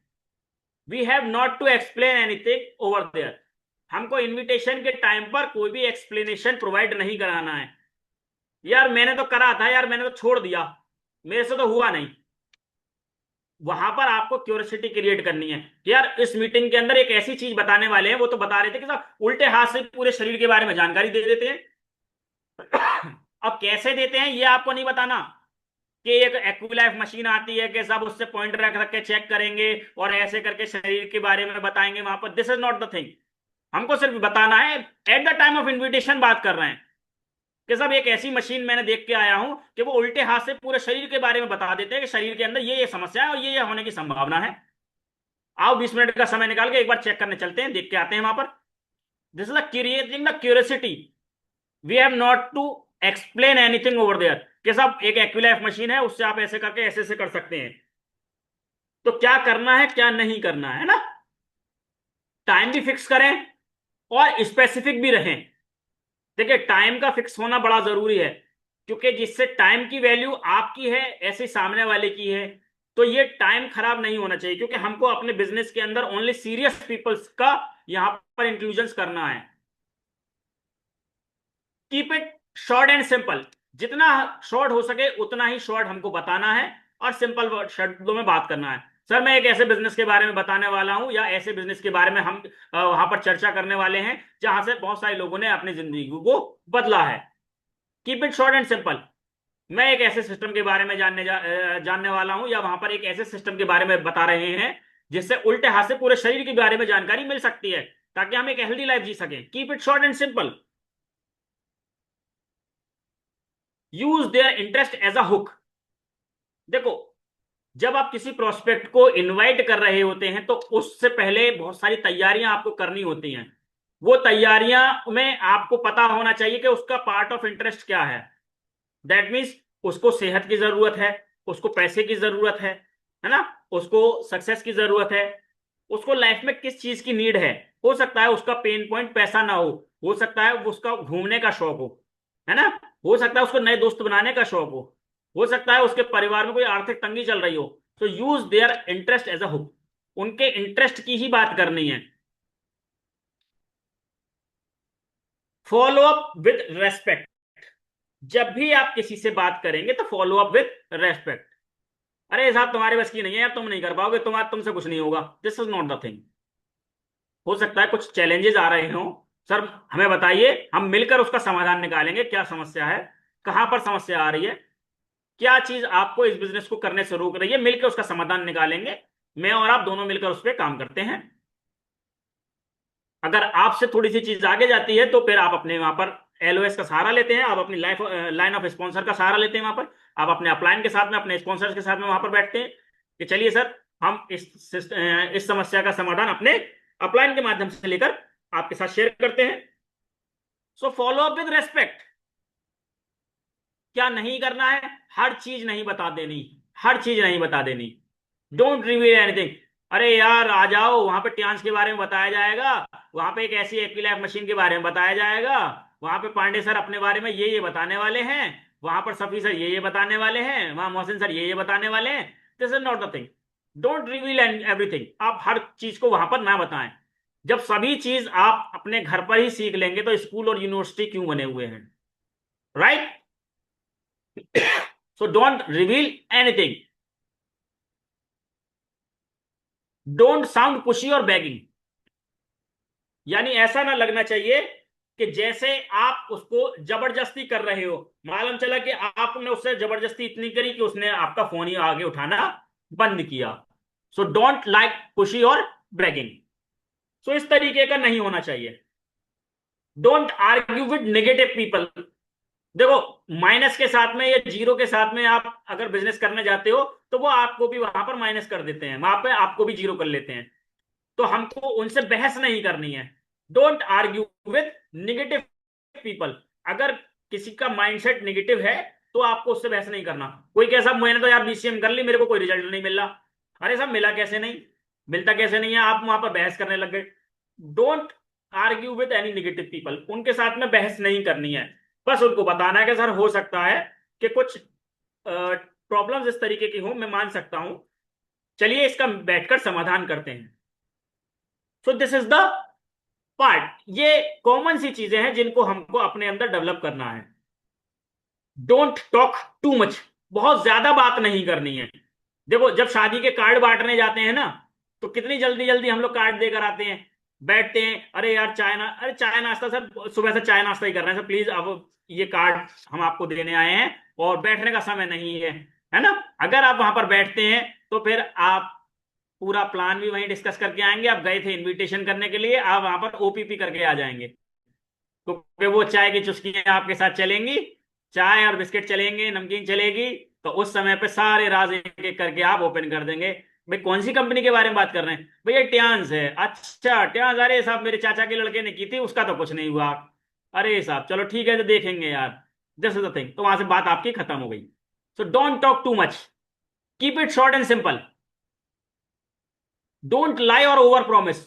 We have not to explain anything over there. हमको इनविटेशन के टाइम पर कोई भी एक्सप्लेनेशन प्रोवाइड नहीं कराना है। यार मैंने तो करा था यार, मैंने तो छोड़ दिया, मेरे से तो हुआ नहीं। वहां पर आपको क्यूरियोसिटी क्रिएट करनी है कि यार इस मीटिंग के अंदर एक ऐसी चीज बताने वाले हैं। वो तो बता रहे थे कि साहब उल्टे हाथ से पूरे शरीर के बारे में जानकारी दे देते हैं। अब कैसे देते हैं ये आपको नहीं बताना, कि एक एक्विलाइफ मशीन आती है कि सब उससे पॉइंट रख रख के चेक करेंगे और ऐसे करके शरीर के बारे में बताएंगे वहां पर। This is not the thing. हमको सिर्फ बताना है। Eight the time of invitation बात कर रहे हैं कि सब एक ऐसी मशीन मैंने देख के आया हूं कि वो उल्टे हाथ से पूरे शरीर के बारे में बता देते हैं कि शरीर के अंदर ये समस्या है और ये होने की संभावना है। आओ 20 मिनट का समय निकाल के एक बार चेक करने चलते हैं, देख के आते हैं वहां पर। This is creating the curiosity. We have not to explain anything over there, कि सब एक एक्विलाइफ मशीन है, उससे आप ऐसे करके ऐसे ऐसे कर सकते हैं। तो क्या करना है क्या नहीं करना है ना? टाइम भी फिक्स करें और स्पेसिफिक भी रहें। देखिए, टाइम का फिक्स होना बड़ा जरूरी है, क्योंकि जिससे टाइम की वैल्यू आपकी है ऐसे सामने वाले की है। तो ये टाइम खराब नहीं होना चाहिए, क्योंकि हमको अपने बिजनेस के अंदर ओनली सीरियस पीपल्स का यहां पर इंक्लूजन करना है। Keep it short and simple. जितना शॉर्ट हो सके उतना ही शॉर्ट हमको बताना है और सिंपल शब्दों में बात करना है। सर मैं एक ऐसे बिजनेस के बारे में बताने वाला हूं, या ऐसे बिजनेस के बारे में हम वहां पर चर्चा करने वाले हैं जहां से बहुत सारे लोगों ने अपनी जिंदगी को बदला है। Keep it short and simple. मैं एक ऐसे सिस्टम के बारे में जानने वाला हूं, या वहां पर एक ऐसे सिस्टम के बारे में बता रहे हैं जिससे उल्टे हाथ से पूरे शरीर के बारे में जानकारी मिल सकती है, ताकि हम एक हेल्दी लाइफ जी सकें। Keep it short and simple. Use their interest as a hook. देखो, जब आप किसी प्रोस्पेक्ट को इनवाइट कर रहे होते हैं तो उससे पहले बहुत सारी तैयारियां आपको करनी होती हैं। वो तैयारियां में आपको पता होना चाहिए कि उसका पार्ट ऑफ इंटरेस्ट क्या है। दैट मीन्स उसको सेहत की जरूरत है, उसको पैसे की जरूरत है ना, उसको सक्सेस की जरूरत है, उसको लाइफ में किस चीज की नीड है। हो सकता है उसका पेन पॉइंट पैसा ना हो सकता है उसका घूमने का शौक है ना, हो सकता है उसको नए दोस्त बनाने का शौक हो सकता है उसके परिवार में कोई आर्थिक तंगी चल रही हो। तो use their interest as a hook. उनके इंटरेस्ट की ही बात करनी है। Follow up with respect. जब भी आप किसी से बात करेंगे तो फॉलो अप विद रेस्पेक्ट। अरे साहब तुम्हारे बस की नहीं है यार, तुम नहीं कर पाओगे, तुमसे कुछ नहीं होगा। This is not the thing. हो सकता है कुछ चैलेंजेस आ रहे हो, सर हमें बताइए, हम मिलकर उसका समाधान निकालेंगे। क्या समस्या है, कहां पर समस्या आ रही है, क्या चीज आपको इस बिजनेस को करने से रोक रही है, मिलकर उसका समाधान निकालेंगे। मैं और आप दोनों मिलकर उस पर काम करते हैं। अगर आपसे थोड़ी सी चीज आगे जाती है तो फिर आप अपने वहां पर एलओएस का सहारा लेते हैं, आप अपनी लाइन ऑफ स्पॉन्सर का सहारा लेते हैं, वहां पर आप अपने अपलाइन के साथ में, अपने स्पॉन्सर्स के साथ में वहां पर बैठते हैं कि चलिए सर, हम इस समस्या का समाधान अपने अपलाइन के माध्यम से लेकर आपके साथ शेयर करते हैं। So follow up with respect. क्या नहीं करना है? हर चीज नहीं बता देनी, हर चीज नहीं बता देनी। Don't reveal anything. अरे यार आ जाओ, वहां पे ट्यांस के बारे में बताया जाएगा, वहां पे एक ऐसी एपीलैब मशीन के बारे में बताया जाएगा, वहां पे पांडे सर अपने बारे में ये बताने वाले हैं, वहां पर सफी सर ये बताने वाले हैं, वहां मोहसिन सर ये बताने वाले हैं। This is not the thing. Don't reveal everything. आप हर चीज को वहां पर ना बताएं। जब सभी चीज आप अपने घर पर ही सीख लेंगे तो स्कूल और यूनिवर्सिटी क्यों बने हुए हैं? Right? So don't reveal anything. Don't sound pushy और बैगिंग। यानी ऐसा ना लगना चाहिए कि जैसे आप उसको जबरदस्ती कर रहे हो। मालूम चला कि आपने उससे जबरदस्ती इतनी करी कि उसने आपका फोन ही आगे उठाना बंद किया। सो डोंट लाइक पुशी और बैगिंग। सो इस तरीके का नहीं होना चाहिए। Don't argue with negative people. देखो, माइनस के साथ में या जीरो के साथ में आप अगर बिजनेस करने जाते हो तो वो आपको भी वहां पर माइनस कर देते हैं, वहां पे आपको भी जीरो कर लेते हैं। तो हमको उनसे बहस नहीं करनी है। Don't argue with negative people. अगर किसी का माइंडसेट निगेटिव है तो आपको उससे बहस नहीं करना। कोई कैसा, मैंने तो यार बीसीएम कर ली, मेरे को कोई रिजल्ट नहीं मिल रहा। अरे साहब, मिला कैसे नहीं, मिलता कैसे नहीं है? आप वहां पर बहस करने लग गए। Don't argue with any negative people. उनके साथ में बहस नहीं करनी है। बस उनको बताना है कि सर हो सकता है कि कुछ प्रॉब्लम्स इस तरीके की हो, मैं मान सकता हूं, चलिए इसका बैठकर समाधान करते हैं। सो दिस इज द पार्ट। ये कॉमन सी चीजें हैं जिनको हमको अपने अंदर डेवलप करना है। Don't talk too much. बहुत ज्यादा बात नहीं करनी है। देखो, जब शादी के कार्ड बांटने जाते हैं ना, तो कितनी जल्दी जल्दी हम लोग कार्ड देकर आते हैं, बैठते हैं, अरे यार चाय ना, अरे चाय नाश्ता सर, सुबह से चाय नाश्ता ही कर रहे हैं सर, प्लीज अब ये कार्ड हम आपको देने आए हैं और बैठने का समय नहीं है ना? अगर आप वहां पर बैठते हैं तो फिर आप पूरा प्लान भी वहीं डिस्कस करके आएंगे। आप गए थे इनविटेशन करने के लिए, आप वहां पर ओपीपी करके आ जाएंगे, क्योंकि वो चाय की चुस्कियां आपके साथ चलेंगी, चाय और बिस्किट चलेंगे, नमकीन चलेगी। तो उस समय पे सारे राज एक एक करके आप ओपन कर देंगे। भाई कौन सी कंपनी के बारे में बात कर रहे हैं? भैया ट्यांस है। अच्छा ट्यांस, अरे साहब मेरे चाचा के लड़के ने की थी, उसका तो कुछ नहीं हुआ। अरे साहब चलो ठीक है, तो देखेंगे यार। This is the thing. तो वहां से बात आपकी खत्म हो गई। So don't talk too much, keep it short and simple. Don't lie और ओवर प्रॉमिस।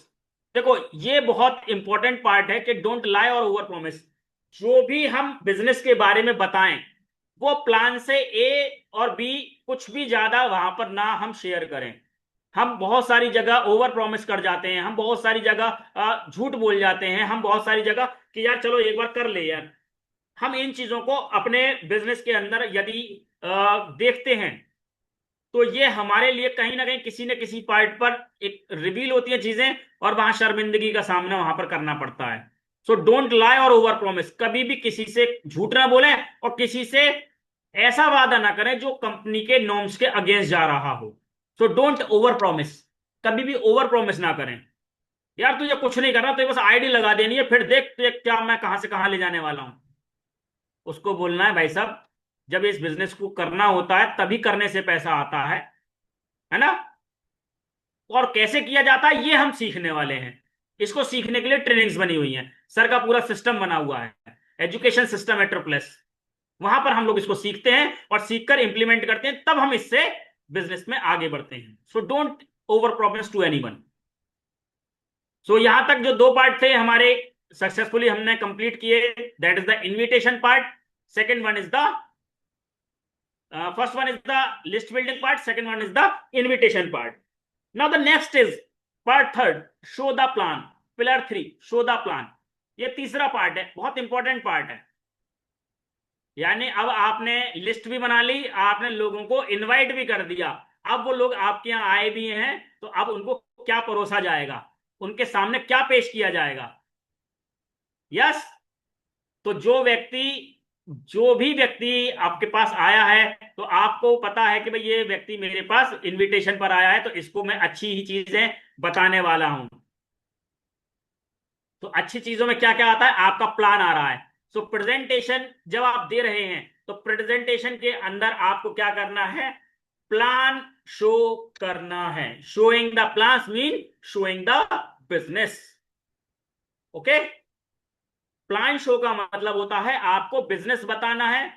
देखो, ये बहुत इंपॉर्टेंट पार्ट है कि डोंट लाई और ओवर प्रॉमिस। जो भी हम बिजनेस के बारे में बताएं, वो प्लान से ए और बी कुछ भी ज्यादा वहां पर ना हम शेयर करें। हम बहुत सारी जगह ओवर प्रॉमिस कर जाते हैं, हम बहुत सारी जगह झूठ बोल जाते हैं, हम बहुत सारी जगह कि यार चलो एक बार कर ले यार। हम इन चीजों को अपने बिजनेस के अंदर यदि देखते हैं तो ये हमारे लिए कहीं ना कहीं किसी न किसी पार्ट पर एक रिवील होती है चीजें, और वहां शर्मिंदगी का सामना वहां पर करना पड़ता है। सो डोंट लाई और ओवर प्रॉमिस। कभी भी किसी से झूठ ना बोलें और किसी से ऐसा वादा ना करें जो कंपनी के नॉर्म्स के अगेंस्ट जा रहा हो। सो डोंट ओवर प्रॉमिस। कभी भी ओवर प्रॉमिस ना करें। यार तुझे कुछ नहीं करना, तो बस आईडी लगा देनी है, फिर देख तुझे क्या मैं कहां से कहां ले जाने वाला हूं। उसको बोलना है भाई साहब, जब इस बिजनेस को करना होता है तभी करने से पैसा आता है ना? और कैसे किया जाता है ये हम सीखने वाले हैं। इसको सीखने के लिए ट्रेनिंग्स बनी हुई हैं, सर का पूरा सिस्टम बना हुआ है, एजुकेशन सिस्टम है ट्रिपल एस। वहां पर हम लोग इसको सीखते हैं और सीखकर इंप्लीमेंट करते हैं, तब हम इससे बिजनेस में आगे बढ़ते हैं। So don't over promise to anyone. So यहां तक जो दो पार्ट थे हमारे, सक्सेसफुली हमने कंप्लीट किए। That is the invitation part, second one is the first one is the list building part, second one is the invitation part. Now the next is part third, show the plan. Pillar 3, show the plan. ये तीसरा part है, बहुत important part है। यानी अब आपने list भी बना ली, आपने लोगों को इनवाइट भी कर दिया, अब वो लोग आपके यहाँ आए भी हैं, तो अब उनको क्या परोसा जाएगा, उनके सामने क्या पेश किया जाएगा? यस। तो जो भी व्यक्ति आपके पास आया है, तो आपको पता है कि भाई ये व्यक्ति मेरे पास इनविटेशन पर आया है, तो इसको मैं अच्छी ही चीजें बताने वाला हूं। तो अच्छी चीजों में क्या क्या आता है, आपका प्लान आ रहा है। सो प्रेजेंटेशन जब आप दे रहे हैं तो प्रेजेंटेशन के अंदर आपको क्या करना है, प्लान शो करना है। Showing the plan mean showing the business. Okay, plan show का मतलब होता है आपको बिजनेस बताना है,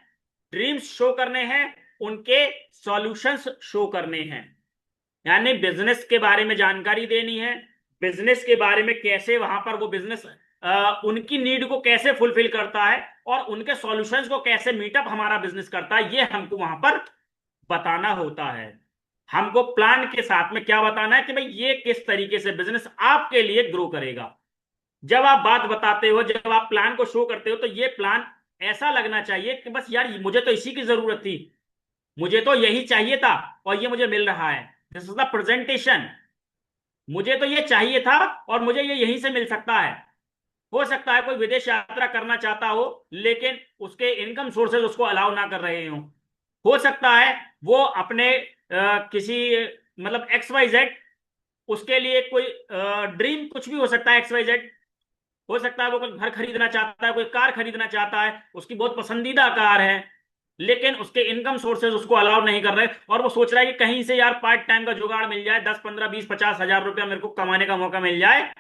ड्रीम्स शो करने हैं, उनके सॉल्यूशंस शो करने हैं। यानी बिजनेस के बारे में जानकारी देनी है, बिजनेस के बारे में कैसे वहां पर वो बिजनेस उनकी नीड को कैसे फुलफिल करता है और उनके सॉल्यूशंस को कैसे मीटअप हमारा बिजनेस करता है, ये हमको वहां पर बताना होता है। हमको प्लान के साथ में क्या बताना है कि भाई ये किस तरीके से बिजनेस आपके लिए ग्रो करेगा। जब आप बात बताते हो, जब आप प्लान को शो करते हो, तो ये प्लान ऐसा लगना चाहिए कि बस यार मुझे तो इसी की जरूरत थी, मुझे तो यही चाहिए था और ये मुझे मिल रहा है। This is the presentation. मुझे तो ये चाहिए था और मुझे ये यहीं से मिल सकता है। हो सकता है कोई विदेश यात्रा करना चाहता हो लेकिन उसके इनकम सोर्सेज उसको अलाउ ना कर रहे हो सकता है वो अपने किसी मतलब एक्स वाई जेड, उसके लिए कोई ड्रीम कुछ भी हो सकता है, एक्स वाई जेड। हो सकता है वो कोई घर खरीदना चाहता है, कोई कार खरीदना चाहता है, उसकी बहुत पसंदीदा कार है, लेकिन उसके इनकम सोर्सेज उसको अलाउ नहीं कर रहे और वो सोच रहा है कि कहीं से यार पार्ट टाइम का जुगाड़ मिल जाए, 10 15 20 50 हजार रुपया मेरे को कमाने का मौका मिल जाए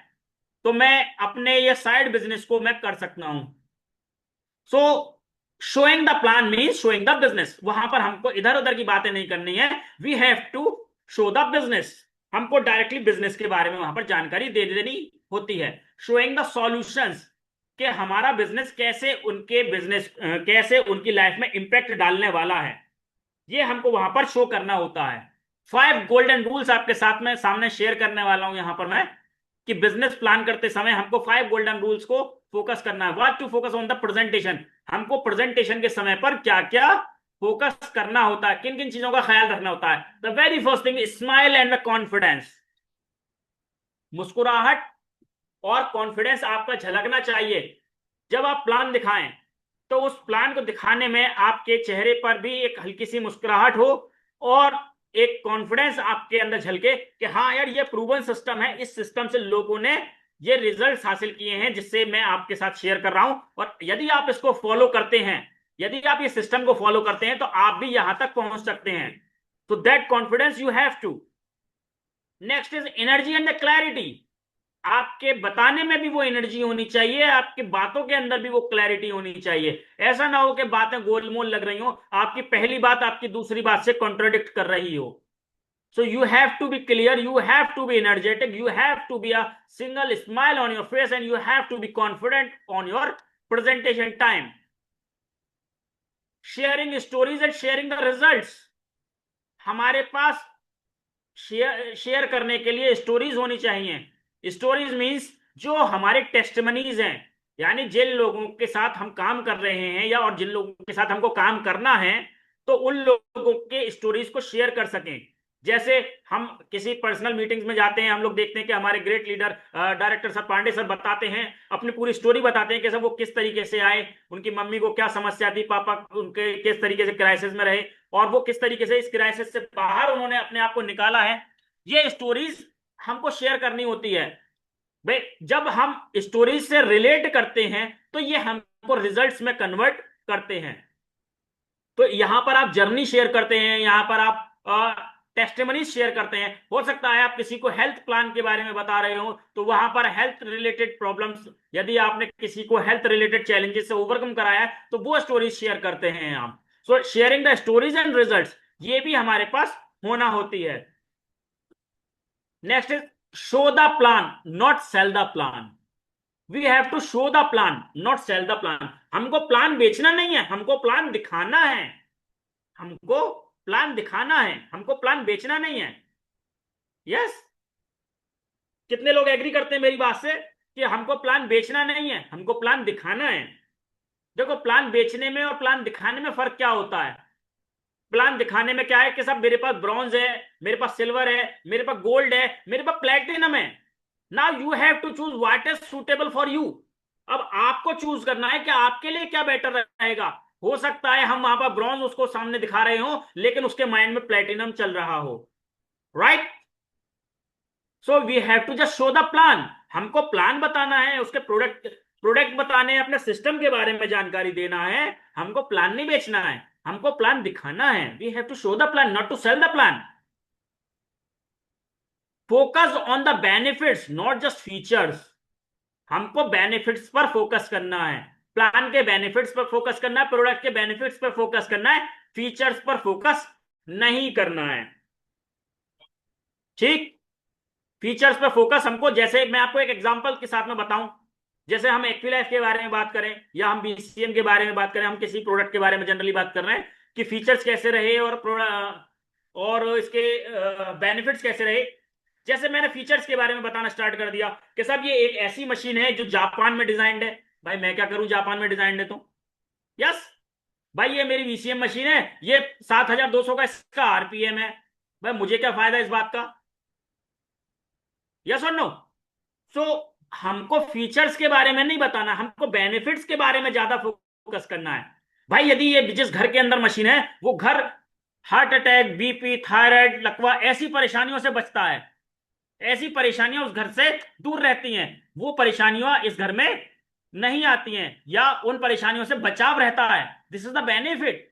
तो मैं अपने ये साइड बिजनेस को मैं कर सकता हूं। So showing the plan means showing the business. वहां पर हमको इधर उधर की बातें नहीं करनी है, we have to show the business. हमको डायरेक्टली बिजनेस के बारे में वहां पर जानकारी दे देनी होती है। शोइंग द सॉल्यूशंस कि हमारा बिजनेस कैसे उनके बिजनेस कैसे उनकी लाइफ में इंपैक्ट डालने वाला है, ये हमको वहां पर शो करना होता है। 5 गोल्डन रूल्स आपके साथ में सामने शेयर करने वाला हूं यहां पर मैं, कि बिजनेस प्लान करते समय हमको 5 गोल्डन रूल्स को फोकस करना है। What to focus on the presentation, हमको प्रेजेंटेशन के समय पर क्या क्या फोकस करना होता है, किन किन चीजों का ख्याल रखना होता है। The very first thing, smile and the confidence. मुस्कुराहट और कॉन्फिडेंस आपका झलकना चाहिए। जब आप प्लान दिखाएं तो उस प्लान को दिखाने में आपके चेहरे पर भी एक हल्की सी मुस्कुराहट हो और एक कॉन्फिडेंस आपके अंदर झलके कि हाँ यार ये प्रूवन सिस्टम है, इस सिस्टम से लोगों ने ये रिजल्ट्स हासिल किए हैं जिससे मैं आपके साथ शेयर कर रहा हूं। और यदि आप इसको फॉलो करते हैं, यदि आप ये सिस्टम को फॉलो करते हैं तो आप भी यहां तक पहुंच सकते हैं। तो that confidence you have to. Next is energy and the clarity. आपके बताने में भी वो एनर्जी होनी चाहिए, आपकी बातों के अंदर भी वो क्लैरिटी होनी चाहिए। ऐसा ना हो कि बातें गोलमोल लग रही हो, आपकी पहली बात आपकी दूसरी बात से कॉन्ट्रोडिक्ट कर रही हो। So you have to be clear, you have to be energetic, you have to be a single smile on your face and you have to be confident on your presentation time. Sharing stories and sharing the results. हमारे पास share करने के लिए stories होनी चाहिए। Stories means जो हमारे testimonies हैं, यानी जिन लोगों के साथ हम काम कर रहे हैं या और जिन लोगों के साथ हमको काम करना है, तो उन लोगों के स्टोरीज को शेयर कर सकें। जैसे हम किसी पर्सनल मीटिंग्स में जाते हैं, हम लोग देखते हैं कि हमारे great leader director sir Pandey sir बताते हैं, अपनी पूरी स्टोरी बताते हैं कि सर वो किस तरीके से आए, उनकी मम्मी को क्या समस्या थी, पापा उनके किस तरीके से क्राइसिस में रहे और वो किस तरीके से इस क्राइसिस से बाहर उन्होंने अपने आप को निकाला है। ये स्टोरीज हमको शेयर करनी होती है। भाई जब हम स्टोरीज से रिलेट करते हैं तो ये हमको रिजल्ट्स में कन्वर्ट करते हैं। तो यहां पर आप जर्नी शेयर करते हैं, यहां पर आप टेस्टिमनी शेयर करते हैं। हो सकता है आप किसी को हेल्थ प्लान के बारे में बता रहे हो तो वहां पर हेल्थ रिलेटेड प्रॉब्लम्स, यदि आपने किसी को हेल्थ रिलेटेड चैलेंजेस से ओवरकम कराया है तो वो स्टोरीज शेयर करते हैं आप। So sharing the stories and results, ये भी हमारे पास होना होती है। Next is show the plan not sell the plan. We have to show the plan not sell the plan. हमको प्लान बेचना नहीं है, हमको प्लान दिखाना है। हमको प्लान दिखाना है, हमको प्लान बेचना नहीं है। यस, कितने लोग एग्री करते हैं मेरी बात से कि हमको प्लान बेचना नहीं है, हमको प्लान दिखाना है। देखो प्लान बेचने में और प्लान दिखाने में फर्क क्या होता है। प्लान दिखाने में क्या है कि सब मेरे पास ब्रॉन्ज है, मेरे पास सिल्वर है, मेरे पास गोल्ड है, मेरे पास प्लेटिनम है। Now you have to choose what is suitable for you. अब आपको चूज करना है कि आपके लिए क्या बेटर रहेगा। हो सकता है हम वहां पर ब्रॉन्ज उसको सामने दिखा रहे हो लेकिन उसके माइंड में प्लेटिनम चल रहा हो, right. So we have to just show the plan. हमको प्लान बताना है, उसके प्रोडक्ट प्रोडक्ट बताने हैं, अपने सिस्टम के बारे में जानकारी देना है। हमको प्लान नहीं बेचना है, हमको प्लान दिखाना है। We have to show the plan, not to sell the plan. Focus on the benefits, not just features. हमको बेनिफिट्स पर फोकस करना है, प्लान के बेनिफिट्स पर फोकस करना है, प्रोडक्ट के बेनिफिट्स पर फोकस करना है, फीचर्स पर फोकस नहीं करना है। ठीक, फीचर्स पर फोकस हमको, जैसे मैं आपको एक एग्जांपल के साथ में बताऊं, जैसे हम एक्विलाइफ के बारे में बात करें या हम बीसीएम के बारे में बात करें, हम किसी प्रोडक्ट के बारे में जनरली बात कर रहे हैं कि फीचर्स कैसे रहे और इसके बेनिफिट्स कैसे रहे। जैसे मैंने फीचर्स के बारे में बताना स्टार्ट कर दिया कि साहब ये एक ऐसी मशीन है जो जापान में डिजाइंड है। भाई मैं क्या करूं, जापान में डिजाइंड है तो यस। भाई ये मेरी वीसीएम मशीन है, ये 7200 का इसका आरपीएम है। भाई मुझे क्या फायदा इस बात का, यस और नो। सो हमको फीचर्स के बारे में नहीं बताना, हमको बेनिफिट्स के बारे में ज्यादा फोकस करना है। भाई यदि ये जिस घर के अंदर मशीन है वो घर हार्ट अटैक, बीपी, थायराइड, लकवा ऐसी परेशानियों से बचता है, ऐसी परेशानियां उस घर से दूर रहती हैं, वो परेशानियां इस घर में नहीं आती हैं या उन परेशानियों से बचाव रहता है। This is the benefit.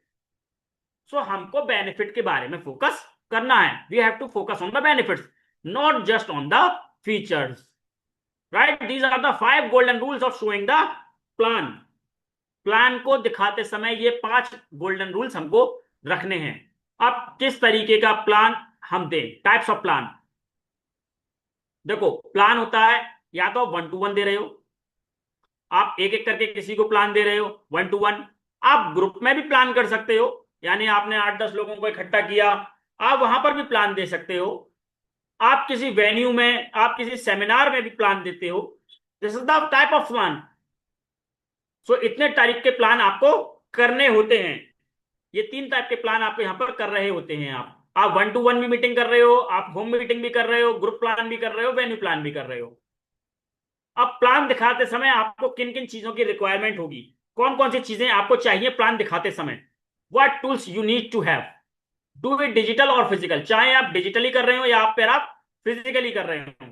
So हमको बेनिफिट के बारे में फोकस करना है। We have to focus on the benefits, not just on the features, right. These are the 5 golden rules of showing the plan. Plan को दिखाते समय ये 5 गोल्डन रूल्स हमको रखने हैं। अब किस तरीके का प्लान हम दें, टाइप्स ऑफ प्लान। देखो प्लान होता है, या तो 1 to 1 दे रहे हो, आप एक एक करके किसी को प्लान दे रहे हो 1 to 1। आप ग्रुप में भी प्लान कर सकते हो, यानी आपने 8-10 लोगों को इकट्ठा किया, आप वहां पर भी प्लान दे सकते हो। आप किसी वेन्यू में, आप किसी सेमिनार में भी प्लान देते हो। This is the type of plan. So इतने टाइप के प्लान आपको करने होते हैं। ये 3 टाइप के प्लान आपको यहां पर कर रहे होते हैं। आप 1 to 1 भी मीटिंग कर रहे हो, आप होम मीटिंग भी कर रहे हो, ग्रुप प्लान भी कर रहे हो, वेन्यू प्लान भी कर रहे हो। अब प्लान दिखाते समय आपको किन किन चीजों की रिक्वायरमेंट होगी, कौन कौन सी चीजें आपको चाहिए प्लान दिखाते समय। What tools you need to have, do it digital और फिजिकल। चाहे आप डिजिटली कर रहे हो या आप फिजिकली कर रहे हो,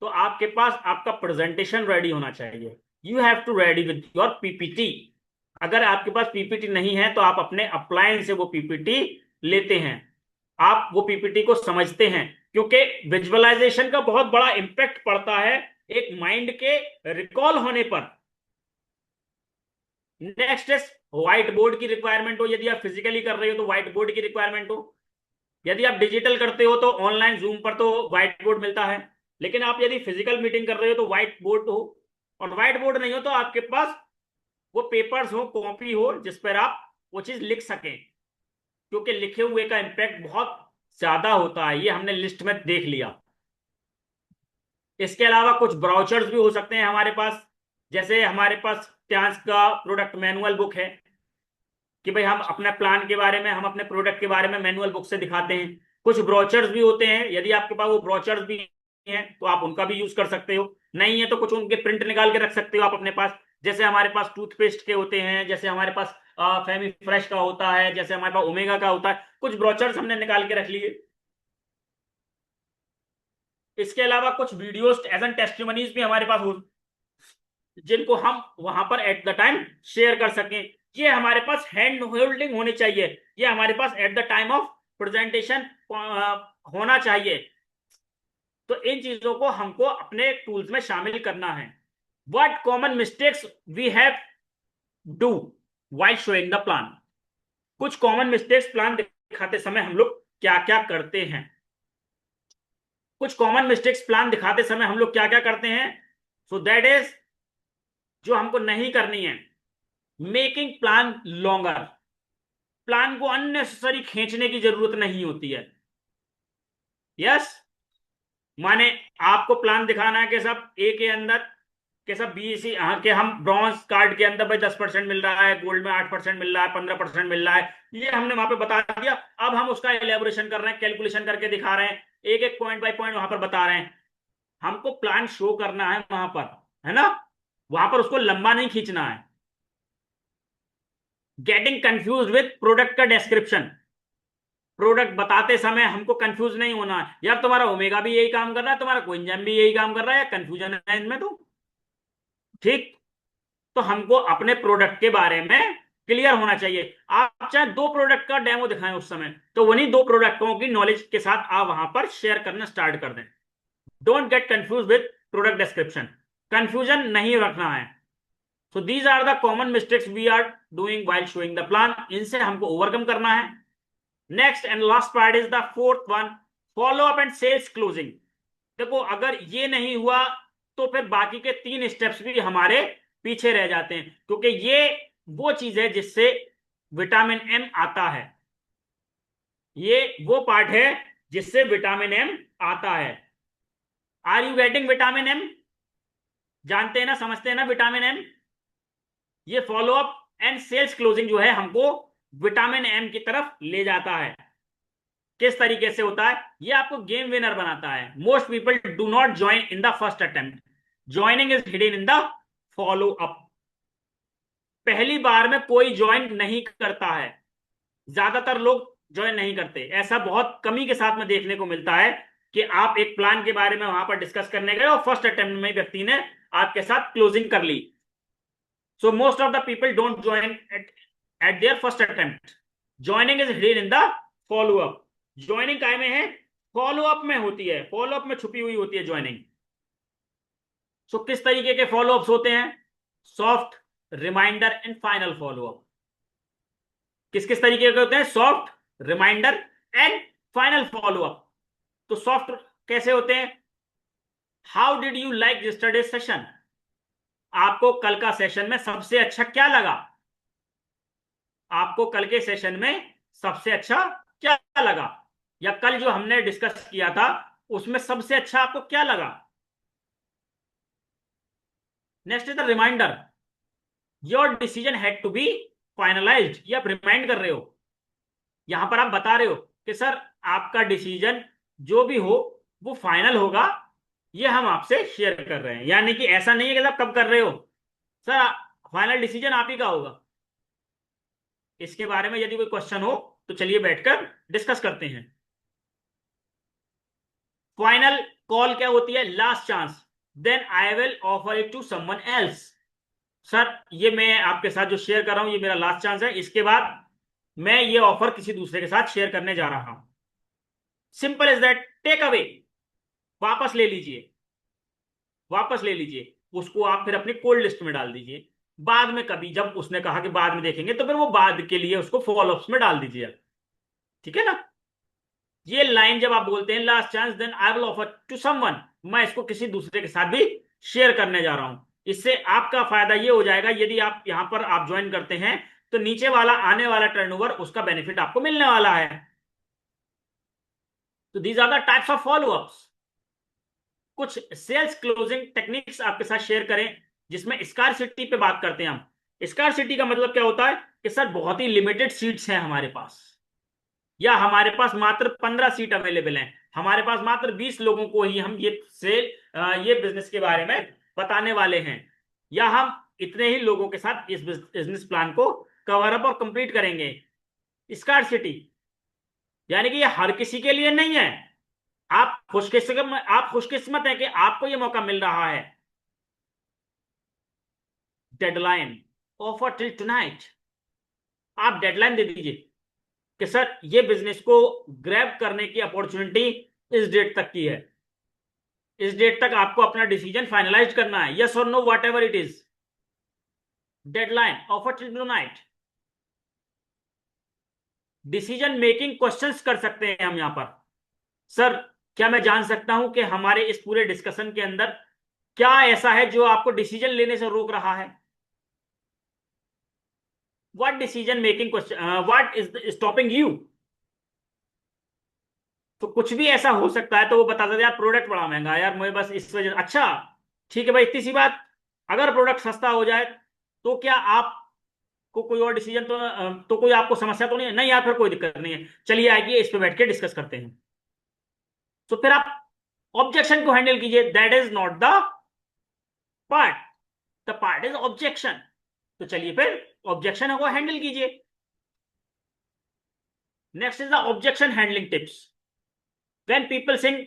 तो आपके पास आपका प्रेजेंटेशन रेडी होना चाहिए। You have to ready with your PPT. अगर आपके पास पीपीटी नहीं है तो आप अपने अप्लायंस से वो पीपीटी लेते हैं, आप वो पीपीटी को समझते हैं, क्योंकि विजुअलाइजेशन का बहुत बड़ा इंपैक्ट पड़ता है एक माइंड के रिकॉल होने पर। नेक्स्ट इज व्हाइट बोर्ड की रिक्वायरमेंट हो, यदि आप फिजिकली कर रहे हो तो व्हाइट बोर्ड की रिक्वायरमेंट हो। यदि आप डिजिटल करते हो तो ऑनलाइन जूम पर तो व्हाइट बोर्ड मिलता है, लेकिन आप यदि फिजिकल मीटिंग कर रहे हो तो व्हाइट बोर्ड हो। और व्हाइट बोर्ड नहीं हो तो आपके पास वो पेपर्स हो, कॉपी हो, जिस पर आप वो चीज लिख सकें, क्योंकि लिखे हुए का इंपैक्ट बहुत ज्यादा होता है। ये हमने लिस्ट में देख लिया। इसके अलावा कुछ ब्राउचर्स भी हो सकते हैं हमारे पास, जैसे हमारे पास ट्यांस का प्रोडक्ट मैनुअल बुक है कि भाई हम अपने प्लान के बारे में, हम अपने प्रोडक्ट के बारे में मैनुअल बुक से दिखाते हैं। कुछ ब्रोचर्स भी होते हैं, यदि आपके पास वो ब्रोचर्स भी हैं तो आप उनका भी यूज कर सकते हो। नहीं है तो कुछ उनके प्रिंट निकाल के रख सकते हो आप अपने पास। जैसे हमारे पास टूथपेस्ट के होते हैं, जैसे हमारे पास फेमी फ्रेश का होता है, जैसे हमारे पास ओमेगा का होता है, कुछ ब्रोचर्स हमने निकाल के रख लिए। इसके अलावा कुछ वीडियोस एज एन टेस्टिमनीज भी हमारे पास हो, जिनको हम वहां पर एट द टाइम शेयर कर सकें। ये हमारे पास हैंड होल्डिंग होनी चाहिए, ये हमारे पास at the time of presentation होना चाहिए। तो इन चीजों को हमको अपने टूल्स में शामिल करना है। What common mistakes we have do while showing the plan. कुछ कॉमन मिस्टेक्स प्लान दिखाते समय हम लोग क्या क्या करते हैं। कुछ कॉमन मिस्टेक्स प्लान दिखाते समय हम लोग क्या क्या करते हैं, सो दैट इज, जो हमको नहीं करनी है, मेकिंग प्लान लॉन्गर। प्लान को अननेसेसरी खींचने की जरूरत नहीं होती है। यस, माने आपको प्लान दिखाना है कि सब ए के अंदर के सब बी सी के हम ब्रॉन्ज कार्ड के अंदर भाई 10% मिल रहा है, गोल्ड में 8% मिल रहा है, 15% मिल रहा है, ये हमने वहां पे बता दिया। अब हम उसका एलेबोरेशन कर रहे हैं, कैलकुलेशन करके दिखा रहे हैं, एक एक पॉइंट बाय पॉइंट वहां पर बता रहे हैं। हमको प्लान शो करना है वहां पर, है ना, वहां पर उसको लंबा नहीं खींचना है। गेटिंग कंफ्यूज विद प्रोडक्ट का डिस्क्रिप्शन। प्रोडक्ट बताते समय हमको कंफ्यूज नहीं होना है, यार तुम्हारा ओमेगा भी यही काम कर रहा है, तुम्हारा कोएंजाइम भी यही काम कर रहा है, या कंफ्यूजन है इनमें तो। ठीक। तो हमको अपने प्रोडक्ट के बारे में क्लियर होना चाहिए। आप चाहे 2 प्रोडक्ट का डेमो दिखाएं उस समय, तो उन्हीं 2 प्रोडक्टों की नॉलेज के साथ आप वहां पर शेयर करना स्टार्ट कर दें। Don't get confuse with product description, confusion नहीं रखना है। So these are the common mistakes we are doing while showing the plan, इनसे हमको ओवरकम करना है। Next and last part is the fourth one, follow up and sales closing. देखो अगर ये नहीं हुआ तो फिर बाकी के 3 स्टेप्स भी हमारे पीछे रह जाते हैं, क्योंकि ये वो चीज है जिससे विटामिन एम आता है। ये वो पार्ट है जिससे विटामिन एम आता है। Are you getting vitamin M? जानते हैं ना, समझते हैं ना विटामिन एम? ये follow up and sales closing जो है हमको विटामिन एम की तरफ ले जाता है। किस तरीके से होता है? ये आपको गेम विनर बनाता है। Most people do not join in the first attempt, joining is hidden in the follow up. पहली बार में कोई ज्वाइन नहीं करता है, ज्यादातर लोग ज्वाइन नहीं करते। ऐसा बहुत कमी के साथ में देखने को मिलता है कि आप एक प्लान के बारे में वहां पर डिस्कस करने गए और फर्स्ट अटेम्प्ट में व्यक्ति ने आपके साथ क्लोजिंग कर ली। So most of the people don't join at their first attempt, joining is hidden in the follow up. Joining काय में है? फॉलो अप में होती है, फॉलो अप में छुपी हुई होती है ज्वाइनिंग। सो किस तरीके के फॉलो अप्स होते हैं? Soft, reminder and final follow up. किस किस तरीके के होते हैं? Soft, reminder and final follow up. तो सॉफ्ट कैसे होते हैं? How did you like yesterday session? आपको कल का सेशन में सबसे अच्छा क्या लगा? आपको कल के सेशन में सबसे अच्छा क्या लगा, या कल जो हमने डिस्कस किया था उसमें सबसे अच्छा आपको क्या लगा? Next is the reminder, your decision had to be finalised. ये आप रिमाइंड कर रहे हो, यहां पर आप बता रहे हो कि सर आपका डिसीजन जो भी हो वो फाइनल होगा, ये हम आपसे शेयर कर रहे हैं। यानी कि ऐसा नहीं है कि आप कब कर रहे हो, सर फाइनल डिसीजन आप ही का होगा। इसके बारे में यदि कोई क्वेश्चन हो तो चलिए बैठकर डिस्कस करते हैं। फाइनल कॉल क्या होती है? Last chance, then I will offer it to someone else. Sir ये मैं आपके साथ जो शेयर कर रहा हूं ये मेरा लास्ट चांस है, इसके बाद मैं ये ऑफर किसी दूसरे के साथ शेयर करने जा रहा हूं। Simple is that, take away, वापस ले लीजिए, वापस ले लीजिए उसको। आप फिर अपनी कोल्ड लिस्ट में डाल दीजिए। बाद में कभी जब उसने कहा कि बाद में देखेंगे, तो फिर वो बाद के लिए उसको फॉलोअप्स में डाल दीजिए। ठीक है ना? ये लाइन जब आप बोलते हैं last chance then I will offer to someone, मैं इसको किसी दूसरे के साथ भी शेयर करने जा रहा हूं। इससे आपका फायदा ये हो जाएगा, यदि आप यहां पर आप ज्वाइन करते हैं तो नीचे वाला आने वाला टर्नओवर उसका बेनिफिट आपको मिलने वाला है। तो these are the types of follow ups. कुछ सेल्स क्लोजिंग टेक्निक्स आपके साथ शेयर करें, जिसमें स्कार्सिटी पे बात करते हैं हम। स्कार्सिटी का मतलब क्या होता है कि सर बहुत ही लिमिटेड सीट्स हैं हमारे पास, या हमारे पास मात्र 15 सीट अवेलेबल हैं, हमारे पास मात्र 20 लोगों को ही हम ये बिजनेस के बारे में बताने वाले हैं, या हम इतने ही लोगों के साथ इस बिजनेस प्लान को कवर अप और कंप्लीट करेंगे। स्कार्सिटी यानी कि ये हर किसी के लिए नहीं है। आप खुशकिस्मत है कि आपको ये मौका मिल रहा है। Deadline, offer till tonight. आप डेडलाइन दे दीजिए कि सर ये बिजनेस को ग्रैब करने की अपॉर्चुनिटी इस डेट तक की है, इस डेट तक आपको अपना डिसीजन फाइनलाइज करना है, यस और no, whatever it is. Deadline, offer till tonight. Decision making questions कर सकते हैं हम यहां पर। सर क्या मैं जान सकता हूं कि हमारे इस पूरे डिस्कशन के अंदर क्या ऐसा है जो आपको डिसीजन लेने से रोक रहा है? What decision making question, what is stopping you? तो कुछ भी ऐसा हो सकता है, तो वो बता देते यार प्रोडक्ट बड़ा महंगा है यार, मुझे बस इस वजह। अच्छा ठीक है भाई, इतनी सी बात। अगर प्रोडक्ट सस्ता हो जाए तो क्या आपको कोई और डिसीजन तो कोई आपको समस्या तो नहीं है? नहीं यार, फिर कोई दिक्कत नहीं है, चलिए आइए इस पे बैठ के डिस्कस करते हैं। तो फिर आप ऑब्जेक्शन को हैंडल कीजिए, that is not the part, the part is objection. तो चलिए फिर ऑब्जेक्शन को हैंडल कीजिए। Next is the objection handling tips. When people sing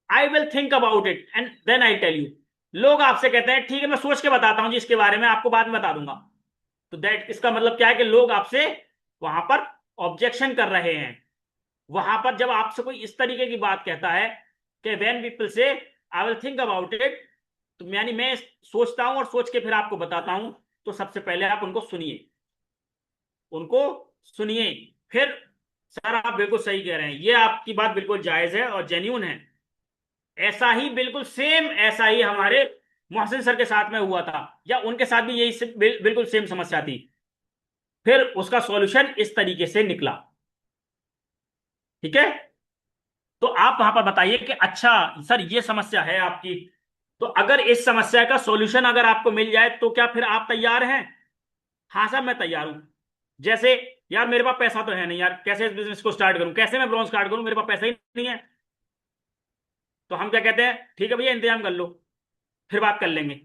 I will think about it and then I tell you. लोग आपसे कहते हैं ठीक है मैं सोच के बताता हूं जी इसके बारे में, आपको बाद में बता दूंगा. तो दैट इसका मतलब क्या है कि लोग आपसे वहां पर ऑब्जेक्शन कर रहे हैं. वहां पर जब आपसे कोई इस तरीके की बात कहता है कि व्हेन पीपल से आई विल थिंक अबाउट इट, तो यानी मैं सोचता हूं और सोच के फिर आपको बताता हूं, तो सबसे पहले आप उनको सुनिए. उनको सुनिए. फिर सर आप बिल्कुल सही कह रहे हैं, ये आपकी बात बिल्कुल जायज है और जेन्यून है. ऐसा ही बिल्कुल सेम ऐसा ही हमारे मोहसिन सर के साथ में हुआ था, या उनके साथ भी यही बिल्कुल सेम समस्या थी. फिर उसका सॉल्यूशन इस तरीके से निकला. ठीक है. तो आप वहां पर बताइए कि अच्छा सर ये समस्या है आपकी, तो अगर इस समस्या का सॉल्यूशन अगर आपको मिल जाए तो क्या फिर आप तैयार हैं? हाँ सर मैं तैयार हूं. जैसे यार मेरे पास पैसा तो है नहीं यार, कैसे इस बिजनेस को स्टार्ट करूं, कैसे मैं ब्रांच स्टार्ट करूं, मेरे पास पैसा ही नहीं है. तो हम क्या कहते हैं, ठीक है भैया इंतजाम कर लो, फिर बात कर लेंगे.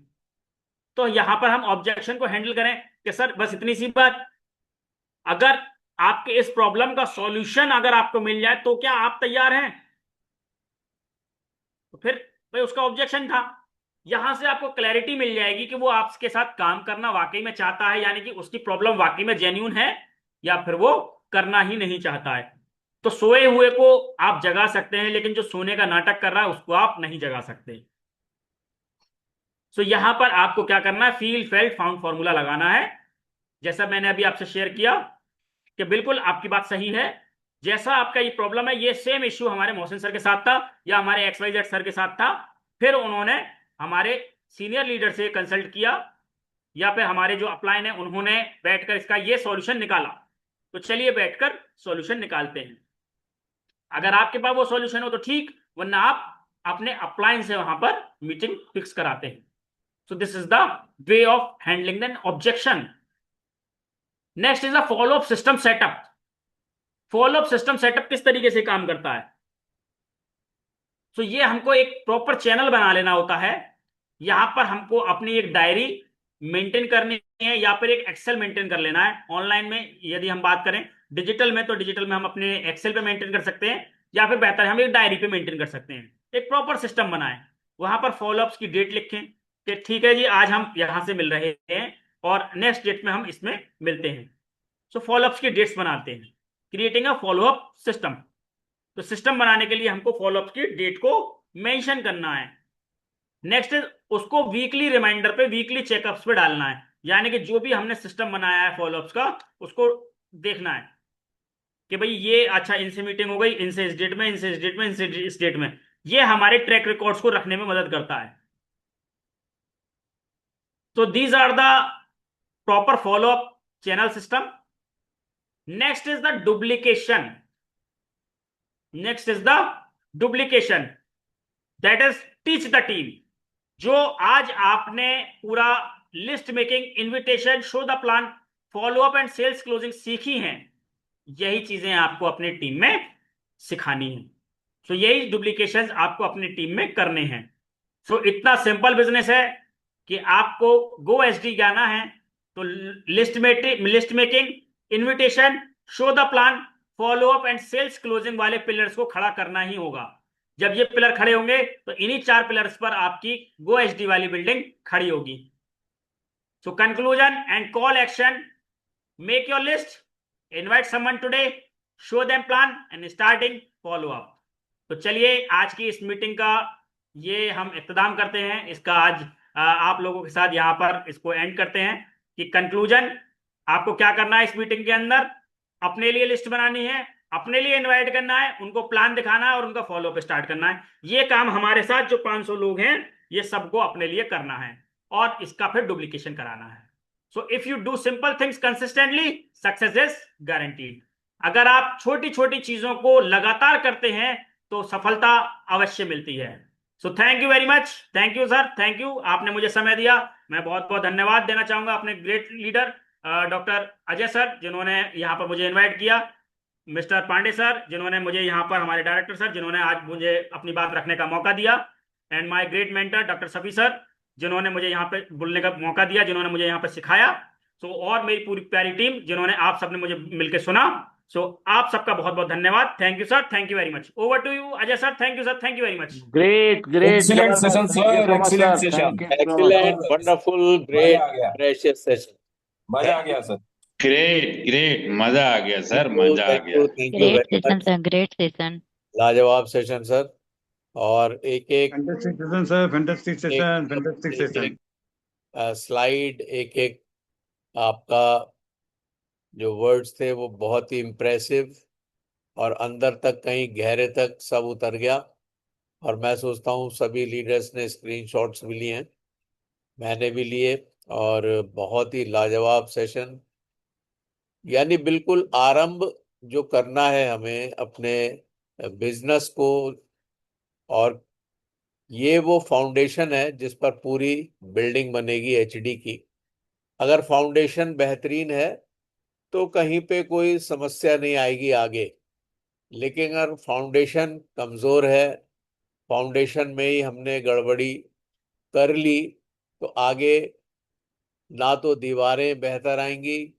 तो यहां पर हम ऑब्जेक्शन को हैंडल करें कि सर बस इतनी सी बात, अगर आपके इस प्रॉब्लम का सॉल्यूशन अगर आपको मिल जाए तो क्या आप तैयार हैं? तो फिर भाई उसका ऑब्जेक्शन था. यहां से आपको क्लैरिटी मिल जाएगी कि वो आपके साथ काम करना वाकई में चाहता है, यानी कि उसकी प्रॉब्लम वाकई में जेन्यून है, या फिर वो करना ही नहीं चाहता है. तो सोए हुए को आप जगा सकते हैं, लेकिन जो सोने का नाटक कर रहा है उसको आप नहीं जगा सकते. सो यहां पर आपको क्या करना है, फील फेल्ट फाउंड फॉर्मूला लगाना है. जैसा मैंने अभी आपसे शेयर किया कि बिल्कुल आपकी बात सही है. जैसा आपका ये प्रॉब्लम है, ये सेम इश्यू हमारे मोहसिन सर के साथ था या हमारे XYZ सर के साथ था. फिर उन्होंने हमारे सीनियर लीडर से कंसल्ट किया, या फिर हमारे जो अपलाइन है उन्होंने बैठकर इसका ये सॉल्यूशन निकाला. तो चलिए बैठकर सॉल्यूशन निकालते हैं. अगर आपके पास वो सॉल्यूशन हो तो ठीक, वरना आप अपने अपलाइन से वहां पर मीटिंग फिक्स कराते हैं. सो this is the way of handling N objection. Next is the follow up system setup. Follow up system setup किस तरीके से काम करता है? तो ये हमको एक प्रॉपर चैनल बना लेना होता है. यहां पर हमको अपनी एक डायरी मेंटेन करनी है, या फिर एक एक्सेल मेंटेन कर लेना है. ऑनलाइन में यदि हम बात करें डिजिटल में, तो डिजिटल में हम अपने एक्सेल पे मेंटेन कर सकते हैं, या फिर बेहतर है हम एक डायरी पे मेंटेन कर सकते हैं. एक प्रॉपर सिस्टम बनाएं. वहां पर फॉलोअप्स की डेट लिखें कि ठीक है जी आज हम यहां से मिल रहे हैं और नेक्स्ट डेट में हम इसमें मिलते हैं. सो फॉलोअप्स की डेट्स बनाते हैं, क्रिएटिंग अ फॉलोअप सिस्टम. तो सिस्टम बनाने के लिए हमको फॉलोअप की डेट को मेंशन करना है. नेक्स्ट इज उसको वीकली रिमाइंडर पे, वीकली चेकअप्स पे डालना है. यानी कि जो भी हमने सिस्टम बनाया है फॉलोअप्स का, उसको देखना है कि भाई ये अच्छा इनसे मीटिंग हो गई, इनसे इस डेट में, इनसे इस डेट में, इनसे इस डेट में. ये हमारे ट्रैक रिकॉर्ड्स को रखने में मदद करता है. तो these are the proper follow up channel system. Next is the duplication. Next is the duplication, that is teach the team. जो आज आपने पूरा list making, invitation, show the plan, follow up and sales closing सीखी हैं, यही चीजें आपको अपनी टीम में सिखानी है. सो यही डुप्लीकेशन आपको अपनी टीम में करने हैं. सो इतना सिंपल बिजनेस है कि आपको गो एसडी जाना है तो list making, invitation, show the plan, follow up and sales closing वाले पिलर्स को खड़ा करना ही होगा. जब ये पिलर खड़े होंगे तो इन्हीं 4 पिलर्स पर आपकी गो एचडी वाली बिल्डिंग खड़ी होगी. So conclusion and call action, make your list, invite someone today, show them plan and starting follow up. तो चलिए आज की इस मीटिंग का ये हम इख्तिताम करते हैं. इसका आज आप लोगों के साथ यहाँ पर इसको एंड करते हैं कि कंक्लूजन आपको क्या करना है इस मीटिंग के अंदर, अपने लिए लिस्ट बनानी है, अपने लिए इनवाइट करना है, उनको प्लान दिखाना है और उनका फॉलोअप स्टार्ट करना है. ये काम हमारे साथ जो 500 लोग हैं ये सबको अपने लिए करना है और इसका फिर डुप्लीकेशन कराना है. So if you do simple things consistently, success is guaranteed. अगर आप छोटी छोटी चीजों को लगातार करते हैं तो सफलता अवश्य मिलती है. So thank you very much. Thank you sir, thank you, आपने मुझे समय दिया. मैं बहुत बहुत धन्यवाद देना चाहूंगा अपने great leader doctor Ajay sir, जिन्होंने यहाँ पर मुझे इन्वाइट किया, मिस्टर पांडे सर जिन्होंने मुझे यहाँ पर, हमारे डायरेक्टर सर जिन्होंने आज मुझे अपनी बात रखने का मौका दिया, and my great mentor doctor Safi sir जिन्होंने मुझे यहाँ पे बोलने का मौका दिया, जिन्होंने मुझे यहाँ पे सिखाया. सो और मेरी पूरी प्यारी टीम जिन्होंने, आप सबने मुझे मिलकर सुना. सो आप सबका बहुत बहुत धन्यवाद। Thank you sir, thank you very much. Over to you Ajay sir. Thank you sir, thank you very much. Great, Excellent Jabardast. session, Thank you sir. so much, Excellent sir. session. Thank you so much. Excellent, wonderful, great, मजा आ गया, precious session. मजा आ गया sir. Great मजा आ गया sir, मजा आ गया। Thank you Great very session, much. sir. Great session. लाजवाब session sir. और एक fantastic session sir, fantastic session, fantastic session. Slide, एक एक आपका जो वर्ड्स थे वो बहुत ही इम्प्रेसिव और अंदर तक, कहीं गहरे तक सब उतर गया। और मैं सोचता हूँ सभी लीडर्स ने स्क्रीनशॉट्स भी लिए हैं, मैंने भी लिए। और बहुत ही लाजवाब सेशन, यानी बिल्कुल आरंभ जो करना है हमें अपने बिजनेस को, और ये वो फाउंडेशन है जिस पर पूरी बिल्डिंग बनेगी एचडी की। अगर फाउंडेशन बेहतरीन है तो कहीं पे कोई समस्या नहीं आएगी आगे, लेकिन अगर फाउंडेशन कमजोर है, फाउंडेशन में ही हमने गड़बड़ी कर ली, तो आगे ना तो दीवारें बेहतर आएंगी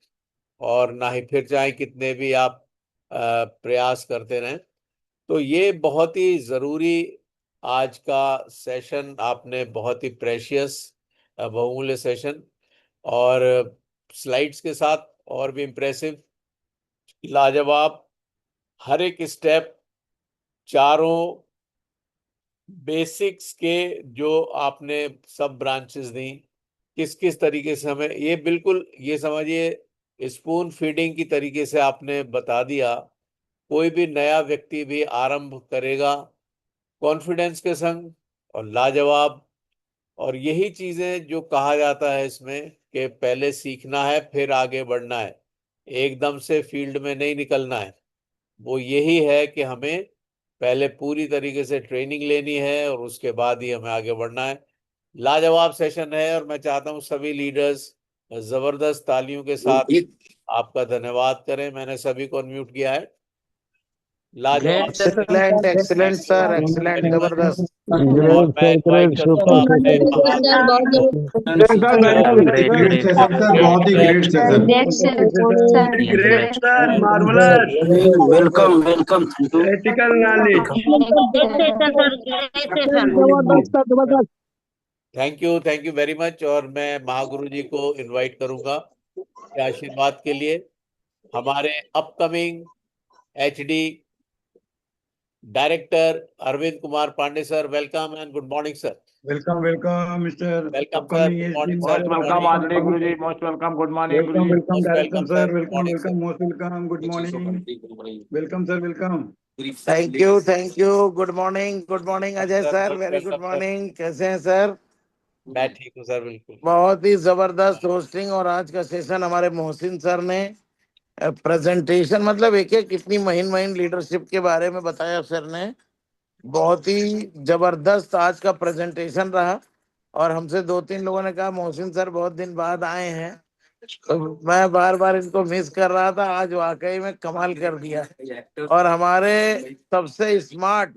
और ना ही फिर चाहे कितने भी आप प्रयास करते रहें। तो ये बहुत ही ज़रूरी आज का सेशन, आपने बहुत ही प्रेशियस बहुमूल्य सेशन, और स्लाइड्स के साथ और भी इम्प्रेसिव, लाजवाब, हर एक स्टेप, चारों बेसिक्स के जो आपने सब ब्रांचेस दी, किस किस तरीके से हमें, ये बिल्कुल ये समझिए स्पून फीडिंग की तरीके से आपने बता दिया। कोई भी नया व्यक्ति भी आरंभ करेगा कॉन्फिडेंस के संग और लाजवाब। और यही चीजें जो कहा जाता है इसमें कि पहले सीखना है फिर आगे बढ़ना है, एकदम से फील्ड में नहीं निकलना है। वो यही है कि हमें पहले पूरी तरीके से ट्रेनिंग लेनी है और उसके बाद ही हमें आगे बढ़ना है। लाजवाब सेशन है और मैं चाहता हूँ सभी लीडर्स जबरदस्त तालियों के साथ आपका धन्यवाद करें। मैंने सभी को अनम्यूट किया है। लाजवाब, Excellent, excellent, sir. Excellent, Jabardast. और मैं इनवाइट करूंगा अपने ग्रेट सेशन सर, बहुत ही great session. Great sir, marvellous, welcome welcome. Critical knowledge. Thank you very much. और मैं महागुरु जी को इनवाइट करूंगा आशीर्वाद के लिए। हमारे upcoming HD director Arvind Kumar Pandey sir, welcome and good morning sir. Welcome welcome mister welcome sir, good morning sir. Most welcome, Aditya Guruji. Most welcome. Good morning, welcome Guruji. Welcome director welcome, sir, sir. Welcome Morning, welcome, most welcome, good morning, welcome sir, welcome. Thank you, thank you. Good morning, Ajay sir, sir. most Very welcome, good sir. morning. कैसे हैं sir? मैं ठीक हूँ sir, बिल्कुल। बहुत ही जबरदस्त hosting और आज का सेशन हमारे मोहसिन सर ने प्रेजेंटेशन, मतलब एक एक कितनी महीन लीडरशिप के बारे में बताया सर ने। बहुत ही जबरदस्त आज का प्रेजेंटेशन रहा। और हमसे 2-3 लोगों ने कहा मोहसिन सर बहुत दिन बाद आए हैं, तो मैं बार बार इनको मिस कर रहा था। आज वाकई में कमाल कर दिया। और हमारे सबसे स्मार्ट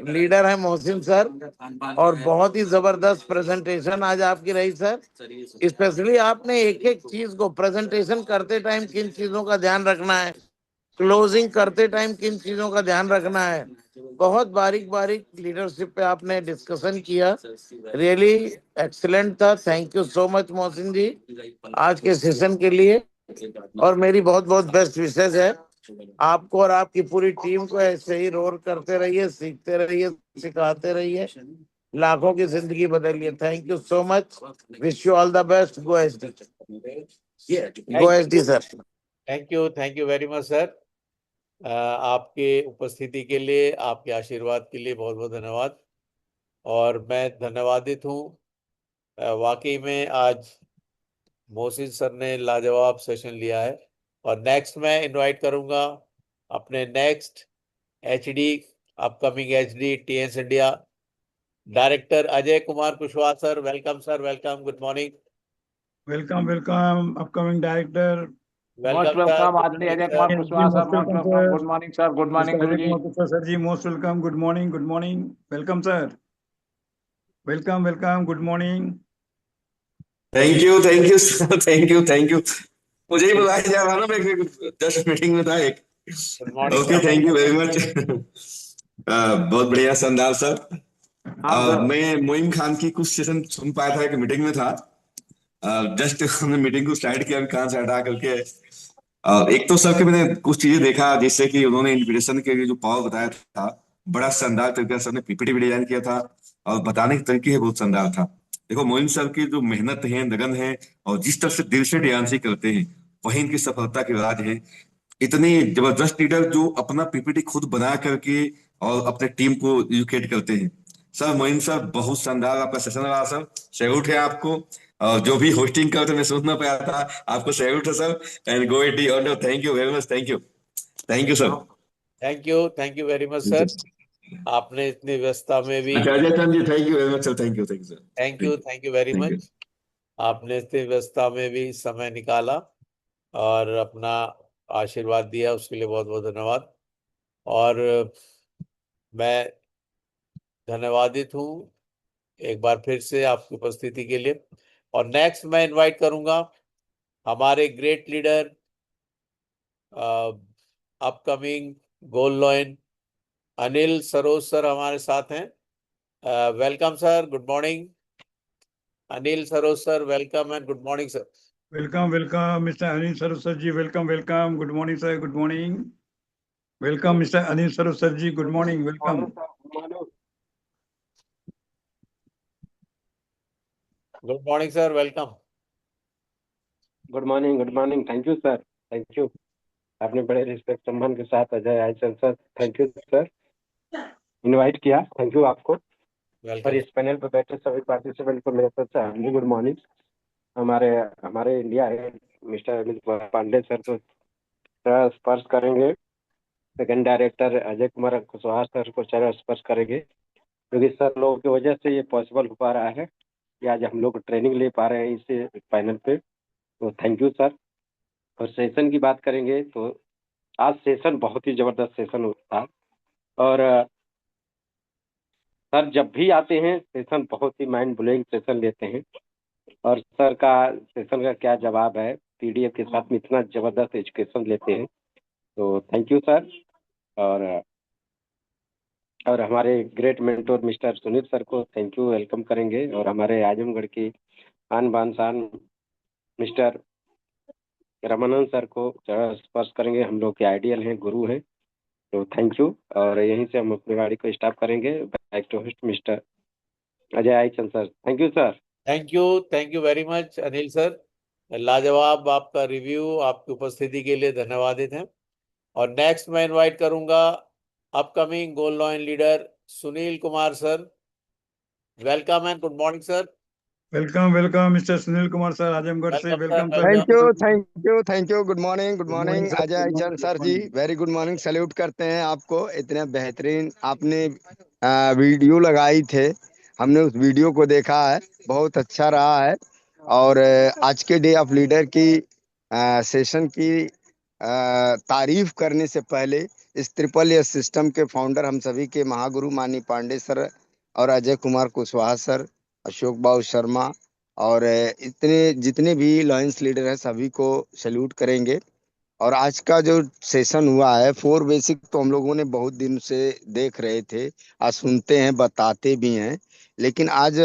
लीडर है मोहसिन सर, और बहुत ही जबरदस्त प्रेजेंटेशन आज आपकी रही सर। स्पेशली आपने एक एक चीज को प्रेजेंटेशन करते टाइम किन चीजों का ध्यान रखना है, क्लोजिंग करते टाइम किन चीजों का ध्यान रखना है, बहुत बारीक बारीक लीडरशिप पे आपने डिस्कशन किया। रियली एक्सीलेंट था। Thank you so much Mohsin ji आज के सेशन के लिए। और मेरी बहुत बहुत बेस्ट विशेष है आपको और आपकी पूरी टीम को। ऐसे ही रोर करते रहिए, सीखते रहिए, सिखाते रहिए, लाखों की जिंदगी बदलिए। Thank you so much. Wish you all the best. Go SD, go SD sir. Thank you very much sir. आपके उपस्थिति के लिए, आपके आशीर्वाद के लिए बहुत बहुत धन्यवाद। और मैं धन्यवादित हूँ वाकई में, आज मोहसिन सर ने लाजवाब सेशन लिया है। और नेक्स्ट मैं इनवाइट करूंगा अपने next HD, upcoming HD TS India director Ajay Kumar Kushwaha sir. Welcome sir, welcome, good morning. Welcome welcome upcoming director. Most welcome, Aditya Ajay Kumar Kushwaha sir. Most welcome. Good morning, sir. Good morning, Guruji. Sir ji most welcome, good morning, good morning, welcome sir, welcome welcome, good morning. Thank you sir, thank you. मुझे ही बुलाया जा रहा ना, मैं just meeting में था एक। Good morning okay, sir. Thank you very much. बहुत बढ़िया, शानदार सर। हाँ सर। मैं मोइन खान की कुछ सेशन सुन पाया था, एक मीटिंग में था। जस्ट हमने मीटिंग को स्टार्ट किया, कान से हटा करके। एक तो सर के मैंने कुछ चीजें देखा, जैसे कि उन्होंने इन्विटेशन के लिए जो पावर बताया था, बड़ा शानदार तरीके से सर ने पीपीटी भी डिजाइन किया था, और बताने के तरीके बहुत शानदार था। देखो, मोइन सर की जो मेहनत है, लगन है, और जिस तरह से दिल से डांसिंग करते हैं, वही इनकी सफलता की राज है। इतनी जबरदस्त लीडर जो अपना पीपीटी खुद बना करके और अपने टीम को एजुकेट करते हैं। सर, मोइन सर, बहुत शानदार आपका सेशन रहा सर। सैल्यूट है आपको। और जो भी होस्टिंग करते मैं सुन ना पाया था, आपको सैल्यूट है sir. And go it on. Thank you very much. Thank you. Thank you sir. Thank you very much sir. आपने इतनी व्यस्तता में भी, अच्छा, Ajay Chand ji, thank you very much sir. Thank you, thank you sir. Thank you very thank you. Much. आपने इतनी व्यस्तता में भी समय निकाला और अपना आशीर्वाद दिया, उसके लिए बहुत बहुत धन्यवाद। और मैं धन्यवादित हूँ एक बार फिर से आपकी उपस्थिति के लिए। और नेक्स्ट मैं इनवाइट करूंगा हमारे great leader, upcoming gold lion Anil Saroj sir हमारे साथ हैं। Welcome sir, good morning. Anil Saroj sir, welcome and good morning sir. Welcome mister Anil Saroj sir ji, welcome. Good morning sir, good morning. Welcome mister Anil Saroj sir ji, good morning, welcome. Good morning sir, welcome. Good morning. Thank you sir, thank you. आपने बड़े respect सम्मान के साथ Ajay Aychal sir, thank you sir, invite किया। Thank you आपको। और welcome. इस panel पर बैठे सभी पार्टिसिपेंट को मेरे तरफ से हार्डली गुड मॉर्निंग। हमारे हमारे India head mister Anil Kumar Pandey sir को चरण स्पर्श करेंगे। Second director Ajay Kumar Kushwaha sir को चरण स्पर्श करेंगे, क्योंकि सर लोगों की वजह से ये पॉसिबल हो पा रहा है कि आज हम लोग ट्रेनिंग ले पा रहे हैं इस पैनल पे। तो थैंक यू सर। और सेशन की बात करेंगे तो आज सेशन बहुत ही जबरदस्त सेशन था। और सर जब भी आते हैं सेशन बहुत ही माइंड ब्लोइंग सेशन लेते हैं। और सर का सेशन का क्या जवाब है, पीडीएफ के साथ में इतना जबरदस्त एजुकेशन लेते हैं। तो थैंक यू सर। और हमारे great mentor mister Sunil sir को थैंक यू वेलकम करेंगे। और हमारे आजमगढ़ की आन बान शान मिस्टर रमानंद सर को चरण स्पर्श करेंगे। हम लोग के आइडियल हैं, गुरु हैं। तो थैंक यू। और यहीं से हम अपनी गाड़ी को स्टॉप करेंगे। Back to host mister Ajay Aichand sir, thank you sir. Thank you very much Anil sir. लाजवाब आपका रिव्यू, आपकी उपस्थिति के लिए धन्यवादित हैं। और नेक्स्ट मैं इनवाइट करूंगा upcoming gold lion leader Sunil Kumar sir. Welcome and good morning sir. Welcome mister Sunil Kumar sir, Azamgarh से। Welcome sir, welcome sir. Thank you. Good morning good morning sir, Ajay good Chand morning, sir good ji, morning. Very good morning. Salute करते हैं आपको, इतने बेहतरीन आपने video लगाई थे, हमने उस वीडियो को देखा है, बहुत अच्छा रहा है। और आज के डे ऑफ लीडर की सेशन की तारीफ करने से पहले इस ट्रिपल एस सिस्टम के फाउंडर हम सभी के महागुरु माननीय पांडे सर और अजय कुमार कुशवाहा सर, अशोक बाबू शर्मा और इतने जितने भी लॉयंस लीडर हैं सभी को सैल्यूट करेंगे। और आज का जो सेशन हुआ है फोर बेसिक, तो हम लोगों ने बहुत दिन से देख रहे थे, आज सुनते हैं, बताते भी हैं। लेकिन आज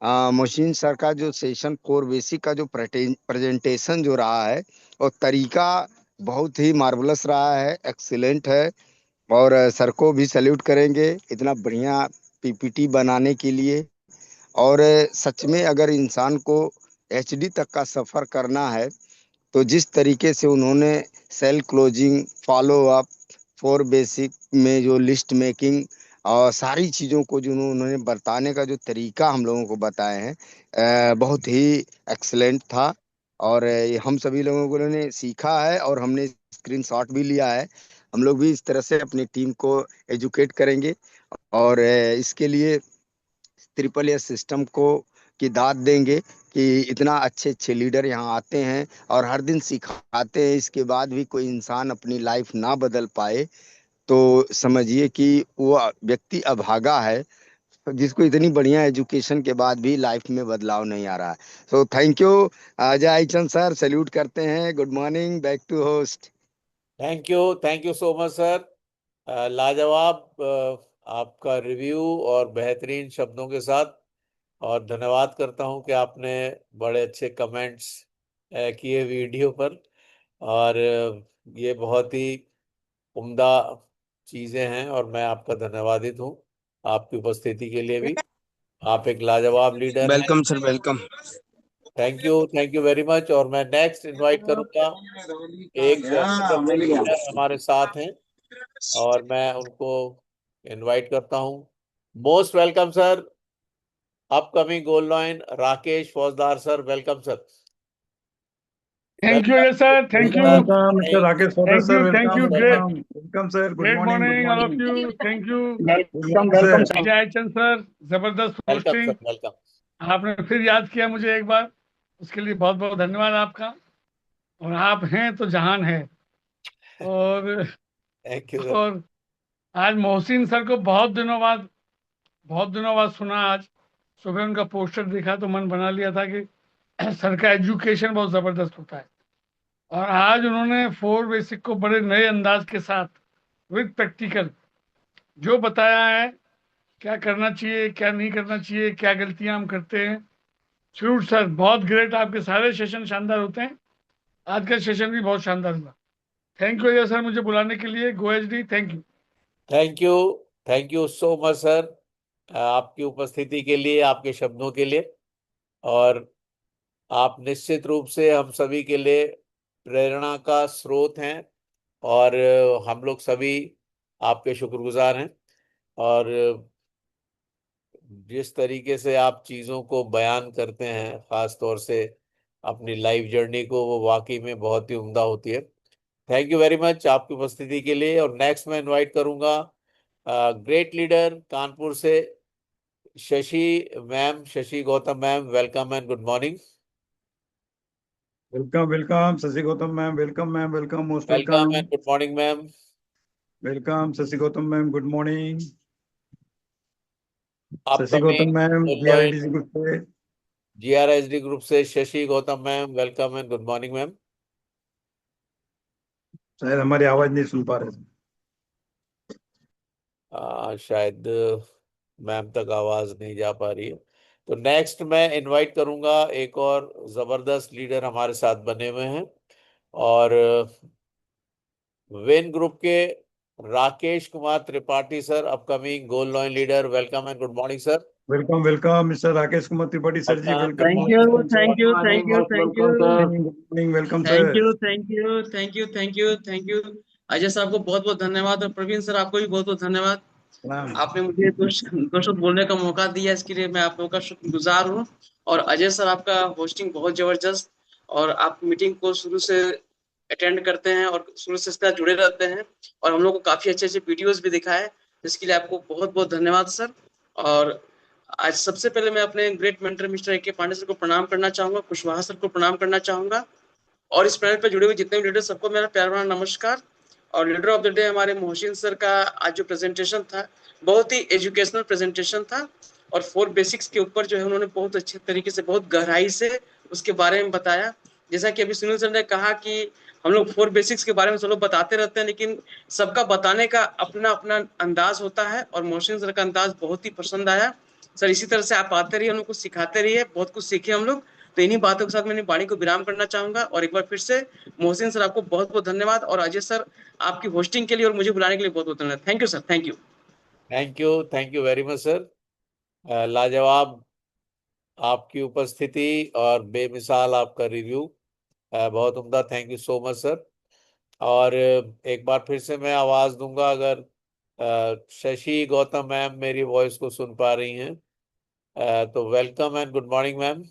मोहसिन सर का जो सेशन फोर बेसिक का जो प्रेजेंटेशन जो रहा है और तरीका बहुत ही मार्वलस रहा है, एक्सीलेंट है। और सर को भी सैल्यूट करेंगे इतना बढ़िया पीपीटी बनाने के लिए। और सच में अगर इंसान को एचडी तक का सफर करना है तो जिस तरीके से उन्होंने sale closing, follow up, four basic में जो लिस्ट मेकिंग और सारी चीज़ों को जो उन्होंने बताने का जो तरीका हम लोगों को बताए हैं, बहुत ही एक्सलेंट था। और ये हम सभी लोगों ने सीखा है और हमने स्क्रीनशॉट भी लिया है। हम लोग भी इस तरह से अपनी टीम को एजुकेट करेंगे और इसके लिए ट्रिपल एस सिस्टम को की दाद देंगे कि इतना अच्छे अच्छे लीडर यहाँ आते हैं और हर दिन सिखाते हैं। इसके बाद भी कोई इंसान अपनी लाइफ ना बदल पाए तो समझिए कि वो व्यक्ति अभागा है। जिसको इतनी बढ़िया एजुकेशन के बाद भी लाइफ में बदलाव नहीं आ रहा है। So thank you Ajay Aichand sir, salute करते हैं। Good morning, back to host. Thank you so much sir. लाजवाब आपका रिव्यू और बेहतरीन शब्दों के साथ, और धन्यवाद करता हूं कि आपने बड़े अच्छे कमेंट्स किए वीडियो पर। और ये बहुत ही उम्दा चीजें हैं और मैं आपका धन्यवादित हूं आपकी उपस्थिति के लिए भी। आप एक लाजवाब लीडर हैं। Welcome sir, welcome. Thank you very much. और मैं नेक्स्ट इनवाइट करूंगा, एक वंडरफुल लीडर हमारे साथ हैं और मैं उनको इनवाइट करता हूं। Most welcome sir, upcoming gold lion Rakesh Faujdar sir, welcome sir. Thank you Ajay sir, thank you, welcome mister Rakesh Faujdar sir, thank welcome you welcome welcome sir, good great morning, good morning all of morning. You, thank you. Welcome welcome sir. Jai Chand sir, जबरदस्त welcome posting. Sir, welcome. आपने फिर याद किया मुझे एक बार, उसके लिए बहुत बहुत धन्यवाद आपका। और आप हैं तो जहान है। और थैंक यू सर। और आज मोहसिन सर को बहुत दिनों बाद सुना। आज सुबह उनका पोस्टर देखा तो मन बना लिया था कि सर का एजुकेशन बहुत जबरदस्त होता है। और आज उन्होंने 4 बेसिक को बड़े नए अंदाज के साथ विद प्रैक्टिकल जो बताया है, क्या करना चाहिए, क्या नहीं करना चाहिए, क्या गलतियां हम करते हैं। श्रूट सर, बहुत ग्रेट। आपके सारे सेशन शानदार होते हैं, आज का सेशन भी बहुत शानदार हुआ। थैंक यू अजय सर मुझे बुलाने के लिए। Go H D, thank you. Thank you so much sir, आपकी उपस्थिति के लिए, आपके शब्दों के लिए। और आप निश्चित रूप से हम सभी के लिए प्रेरणा का स्रोत हैं और हम लोग सभी आपके शुक्रगुजार हैं। और जिस तरीके से आप चीज़ों को बयान करते हैं, खास तौर से अपनी लाइफ जर्नी को, वो वाकई में बहुत ही उम्दा होती है। थैंक यू वेरी मच आपकी उपस्थिति के लिए। और नेक्स्ट मैं इनवाइट करूंगा ग्रेट लीडर कानपुर से Shashi ma'am, Shashi Gautam ma'am, welcome and good morning. Welcome welcome Shashi Gautam ma'am, welcome ma'am, welcome, most welcome welcome. And good morning ma'am. Welcome Shashi Gautam ma'am, good morning. Shashi upcoming Gautam ma'am, GRIDC group से। GRSD group से Shashi Gautam ma'am, welcome and good morning ma'am. शायद हमारी आवाज नहीं सुन पा रहे थे। शायद मैम तक आवाज नहीं जा पा रही है। तो नेक्स्ट मैं इनवाइट करूंगा, एक और जबरदस्त लीडर हमारे साथ बने हुए हैं, और वेन ग्रुप के Rakesh Kumar Tripathi sir, upcoming gold lion leader, welcome and good morning sir. Welcome welcome mister Rakesh Kumar Tripathi sir ji, welcome. Thank you, thank you, thank you, thank you, welcome thank sir. You, thank you, thank you, thank you, thank you. Ajay साहब को बहुत बहुत धन्यवाद, और Praveen sir आपको भी बहुत बहुत धन्यवाद। प्रणाम। आपने मुझे दो शब्द बोलने का मौका दिया, इसके लिए मैं आप लोगों का शुक्रगुजार हूँ। और अजय सर, आपका होस्टिंग बहुत जबरदस्त, और आप मीटिंग को शुरू से अटेंड करते हैं और शुरू से इसका जुड़े रहते हैं, और हम लोग को काफी अच्छे अच्छे वीडियोस भी दिखाए, जिसके लिए आपको बहुत बहुत धन्यवाद सर। और आज सबसे पहले मैं अपने great mentor mister A K. Pandey sir को प्रणाम करना चाहूंगा, कुशवाहा सर को प्रणाम करना चाहूंगा, और इस पैनल पर जुड़े हुए जितने भी लीडर सबको मेरा प्यार भरा नमस्कार। और लीडर ऑफ द डे हमारे मोहसिन सर का आज जो प्रेजेंटेशन था, बहुत ही एजुकेशनल प्रेजेंटेशन था, और 4 बेसिक्स के ऊपर जो है उन्होंने बहुत अच्छे तरीके से, बहुत गहराई से उसके बारे में बताया। जैसा कि अभी सुनील सर ने कहा कि हम लोग 4 बेसिक्स के बारे में सब लोग बताते रहते हैं, लेकिन सबका बताने का अपना अपना अंदाज होता है, और मोहसिन सर का अंदाज बहुत ही पसंद आया। सर इसी तरह से आप आते रहिए, हम लोग को सिखाते रहिए, बहुत कुछ सीखे हम लोग। तो इन्हीं बातों के साथ मैंने वाणी को विराम करना चाहूंगा, और एक बार फिर से मोहसिन सर आपको बहुत बहुत धन्यवाद, और अजय सर आपकी होस्टिंग के लिए और मुझे बुलाने के लिए बहुत बहुत धन्यवाद। Thank you sir, thank you. Thank you very much sir. लाजवाब आपकी उपस्थिति और बेमिसाल आपका रिव्यू, बहुत उम्दा। Thank you so much sir. और एक बार फिर से मैं आवाज दूंगा, अगर शशि गौतम मैम मेरी वॉइस को सुन पा रही हैं, तो welcome and good morning ma'am.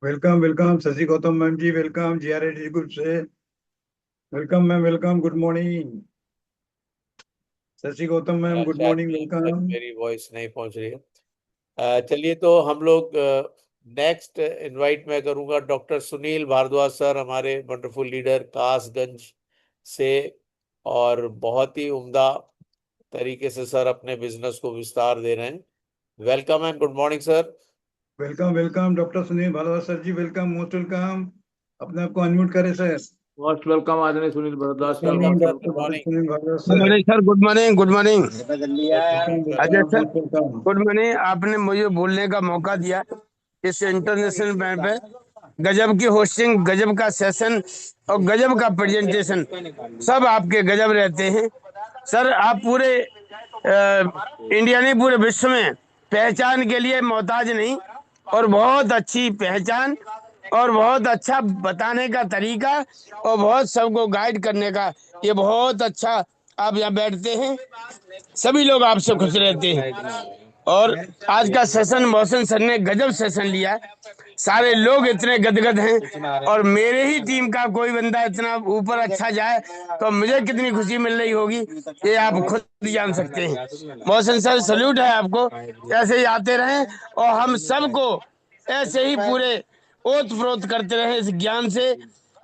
Welcome welcome Shashi Gautam ma'am ji, welcome GRIDC group से। Welcome ma'am, welcome, good morning Shashi Gautam ma'am, good शायद मॉर्निंग, मैम तक वेलकम। मेरी वॉइस नहीं पहुंच रही है। चलिए, तो हम लोग नेक्स्ट इनवाइट मैं करूंगा डॉक्टर सुनील भारद्वाज सर, हमारे वंडरफुल लीडर कासगंज से, और बहुत ही उम्दा तरीके से सर अपने बिजनेस को विस्तार दे रहे हैं। Welcome and good morning sir. Welcome welcome doctor Sunil Bhardwaj sir ji, welcome, most welcome. अपने आप को अनम्यूट करें सर। मोस्ट वेलकम आदरणीय Sunil Bhardwaj sir. Welcome sir, doctor good morning. Sunil Bhardwaj good sir. Morning sir, good morning, good morning. Ajay sir, welcome. Good morning. आपने मुझे बोलने का मौका दिया इस इंटरनेशनल बैंड पे। गजब की होस्टिंग, गजब का सेशन और गजब का प्रेजेंटेशन, सब आपके गजब रहते हैं सर। आप पूरे इंडिया नहीं, पूरे विश्व में पहचान के लिए मोहताज नहीं, और बहुत अच्छी पहचान और बहुत अच्छा बताने का तरीका और बहुत सबको गाइड करने का, ये बहुत अच्छा। आप यहाँ बैठते हैं, सभी लोग आपसे खुश रहते हैं। और आज का सेशन मोहसिन सर ने गजब सेशन लिया, सारे लोग इतने गदगद हैं, और मेरे ही टीम का कोई बंदा इतना ऊपर अच्छा जाए तो मुझे कितनी खुशी मिल रही होगी, ये आप खुद जान सकते हैं। मोहसिन सर सल्यूट है आपको, ऐसे ही आते रहें और हम सबको ऐसे ही पूरे ओत प्रोत करते रहे इस ज्ञान से।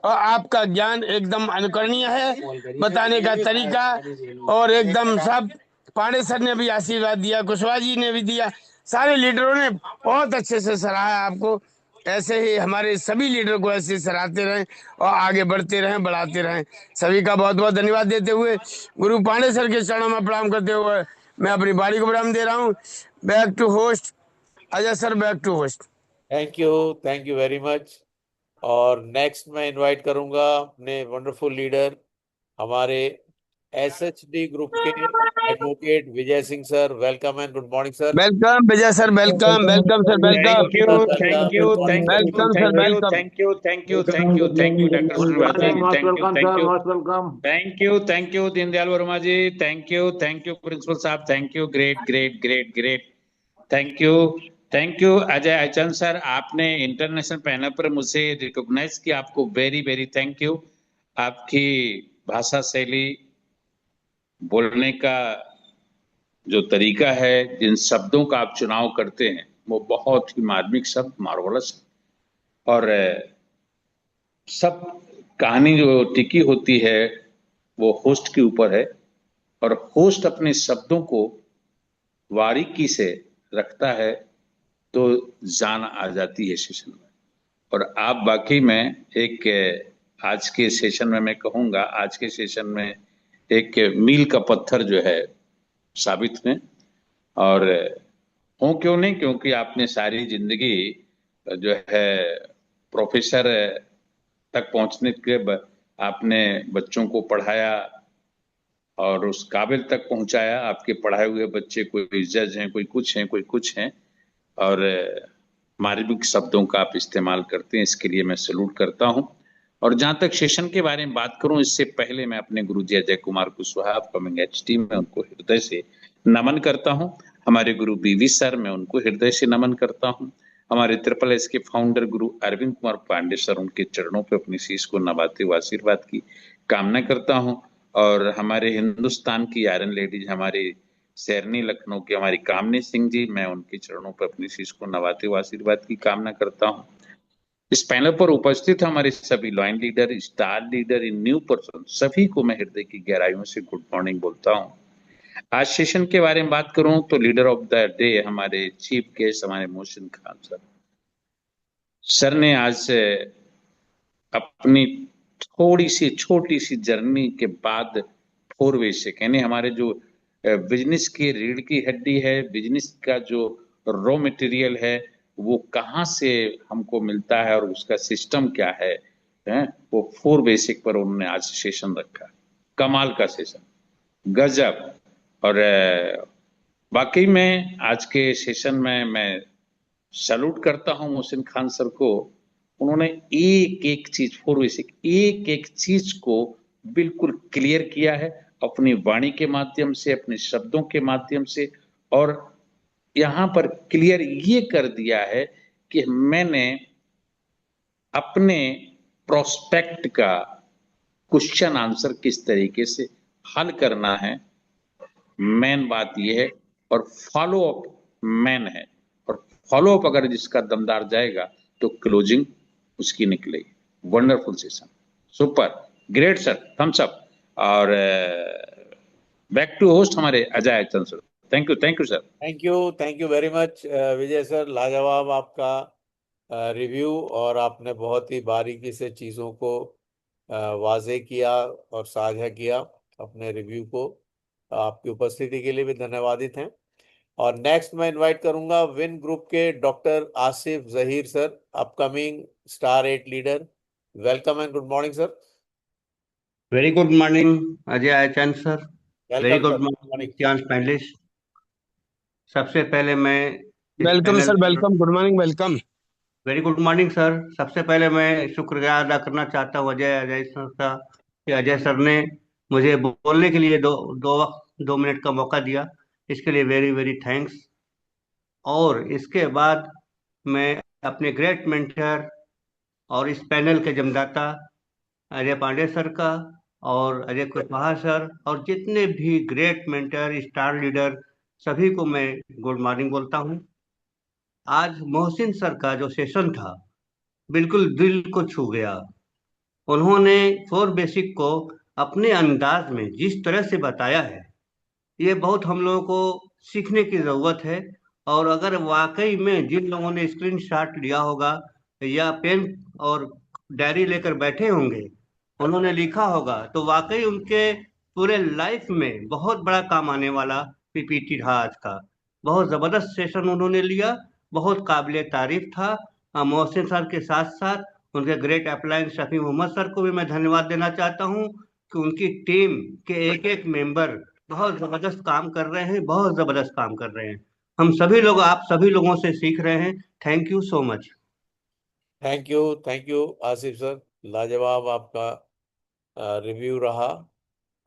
और आपका ज्ञान एकदम अनुकरणीय है, बताने का तरीका, और एकदम सब। पांडे सर ने भी आशीर्वाद दिया, कुशवाहा जी ने भी दिया, सारे लीडरों ने बहुत अच्छे से सराहा आपको। ऐसे ही हमारे सभी लीडर को ऐसे सराहते रहें और आगे बढ़ते रहें, बढ़ाते रहें। सभी का बहुत बहुत धन्यवाद देते हुए, गुरु पांडे सर के चरणों में प्रणाम करते हुए मैं अपनी बाड़ी को प्रणाम दे रहा हूँ। Back to host Ajay sir, back to host. Thank you very much. और नेक्स्ट मैं इनवाइट करूंगा अपने वंडरफुल लीडर, हमारे एसएचडी ग्रुप के advocate Vijay Singh sir. Welcome and good morning sir. Welcome Vijay sir, welcome, welcome sir, welcome, thank you welcome sir, welcome. Thank you doctor Sunil ji, thank you Deendayal Verma ji, thank you principal साहब, thank you, great great great great, thank you Ajay Achan sir. आपने international panel पर मुझे recognise किया, आपको very very thank you. आपकी भाषा शैली, बोलने का जो तरीका है, जिन शब्दों का आप चुनाव करते हैं, वो बहुत ही मार्मिक शब्द, मार्वलस। और सब कहानी जो टिकी होती है वो होस्ट के ऊपर है, और होस्ट अपने शब्दों को बारीकी से रखता है तो जान आ जाती है सेशन में। और आप वाकई में एक, आज के सेशन में मैं कहूँगा, आज के सेशन में एक मील का पत्थर जो है साबित हुए। और हो क्यों नहीं, क्योंकि आपने सारी जिंदगी जो है प्रोफेसर तक पहुंचने के आपने बच्चों को पढ़ाया और उस काबिल तक पहुंचाया। आपके पढ़ाए हुए बच्चे कोई जज हैं, कोई कुछ हैं, कोई कुछ हैं, और मार्मिक शब्दों का आप इस्तेमाल करते हैं, इसके लिए मैं सैल्यूट करता हूं। और जहां तक सेशन के बारे में बात करूं, इससे पहले मैं अपने गुरुजी अजय कुमार कुशवाहा अपकमिंग एचटी में उनको हृदय से नमन करता हूं। हमारे गुरु बीवी सर, मैं उनको हृदय से नमन करता हूं। हमारे ट्रिपल एस के फाउंडर गुरु अरविंद कुमार पांडे सर, उनके चरणों पर अपनी शीश को नवाते हुए आशीर्वाद की कामना करता हूं। और हमारे हिंदुस्तान की आयरन लेडीज, हमारे शेरनी लखनऊ की हमारी कामनी सिंह जी, मैं उनके चरणों पर अपनी शीश को नवाते हुए आशीर्वाद की कामना करता हूं। इस पैनल पर उपस्थित हमारे सभी लाइन लीडर, स्टार लीडर, इन न्यू पर्सन, सभी को मैं हृदय की गहराइयों से गुड मॉर्निंग बोलता हूं। आज सेशन के बारे में बात करूं तो लीडर ऑफ द डे हमारे चीफ गेस्ट हमारे मोहसिन खान सर। सर ने आज अपनी थोड़ी सी छोटी सी जर्नी के बाद 4 वे से, यानी हमारे जो बिजनेस की रीढ़ की हड्डी है, बिजनेस का जो रॉ मटेरियल है, वो कहाँ से हमको मिलता है और उसका सिस्टम क्या है, वो 4 बेसिक पर उन्होंने आज सेशन रखा। कमाल का सेशन, गजब। और वाकई में आज के सेशन में मैं सैल्यूट करता हूं मोहसिन खान सर को। उन्होंने एक एक चीज, 4 बेसिक, एक एक चीज को बिल्कुल क्लियर किया है अपनी वाणी के माध्यम से, अपने शब्दों के माध्यम से। और यहां पर क्लियर ये कर दिया है कि मैंने अपने प्रोस्पेक्ट का क्वेश्चन आंसर किस तरीके से हल करना है, मेन बात यह है। और फॉलो अप मेन है, और फॉलो अप अगर जिसका दमदार जाएगा तो क्लोजिंग उसकी निकलेगी। Wonderful session, super, great sir, thumbs up. और बैक टू होस्ट हमारे Ajay Chand sir. Thank you sir. Thank you very much Vijay sir, लाजवाब आपका रिव्यू, और आपने बहुत ही बारीकी से चीज़ों को वाज़ेह किया और साझा किया अपने रिव्यू को। आपकी उपस्थिति के लिए भी धन्यवादित हैं। और नेक्स्ट मैं इनवाइट करूंगा विन ग्रुप के doctor Asif Zaheer sir, upcoming star 8 leader. Welcome and good morning sir. Very good morning Ajay Acharya sir. Very welcome good sir, good morning morning. Chance panelist. सबसे पहले मैं इस welcome panel sir, welcome, good morning, welcome. Very good morning sir. सबसे पहले मैं शुक्रिया अदा करना चाहता हूँ अजय अजय सर का, कि अजय सर ने मुझे बोलने के लिए दो मिनट का मौका दिया। इसके लिए वेरी वेरी थैंक्स। और इसके बाद मैं अपने ग्रेट मेंटर और इस पैनल के जमदाता अजय पांडे सर का और अजय कुशवाहा सर और जितने भी ग्रेट मेंटर स्टार लीडर सभी को मैं गुड मॉर्निंग बोलता हूँ। आज मोहसिन सर का जो सेशन था बिल्कुल दिल को छू गया। उन्होंने फोर बेसिक को अपने अंदाज में जिस तरह से बताया है, ये बहुत हम लोगों को सीखने की जरूरत है। और अगर वाकई में जिन लोगों ने स्क्रीन शॉट लिया होगा या पेन और डायरी लेकर बैठे होंगे, उन्होंने लिखा होगा, तो वाकई उनके पूरे लाइफ में बहुत बड़ा काम आने वाला पीपीटी था आज का। बहुत जबरदस्त सेशन उन्होंने लिया, बहुत काबिले तारीफ था। मोहसिन सर के साथ साथ उनके great upline Shafi Mohammad sir को भी मैं धन्यवाद देना चाहता हूँ कि उनकी टीम के एक एक मेंबर बहुत जबरदस्त काम कर रहे हैं, बहुत जबरदस्त काम कर रहे हैं। हम सभी लोग आप सभी लोगों से सीख रहे हैं। Thank you so much. Thank you Asif sir, लाजवाब आपका रिव्यू रहा,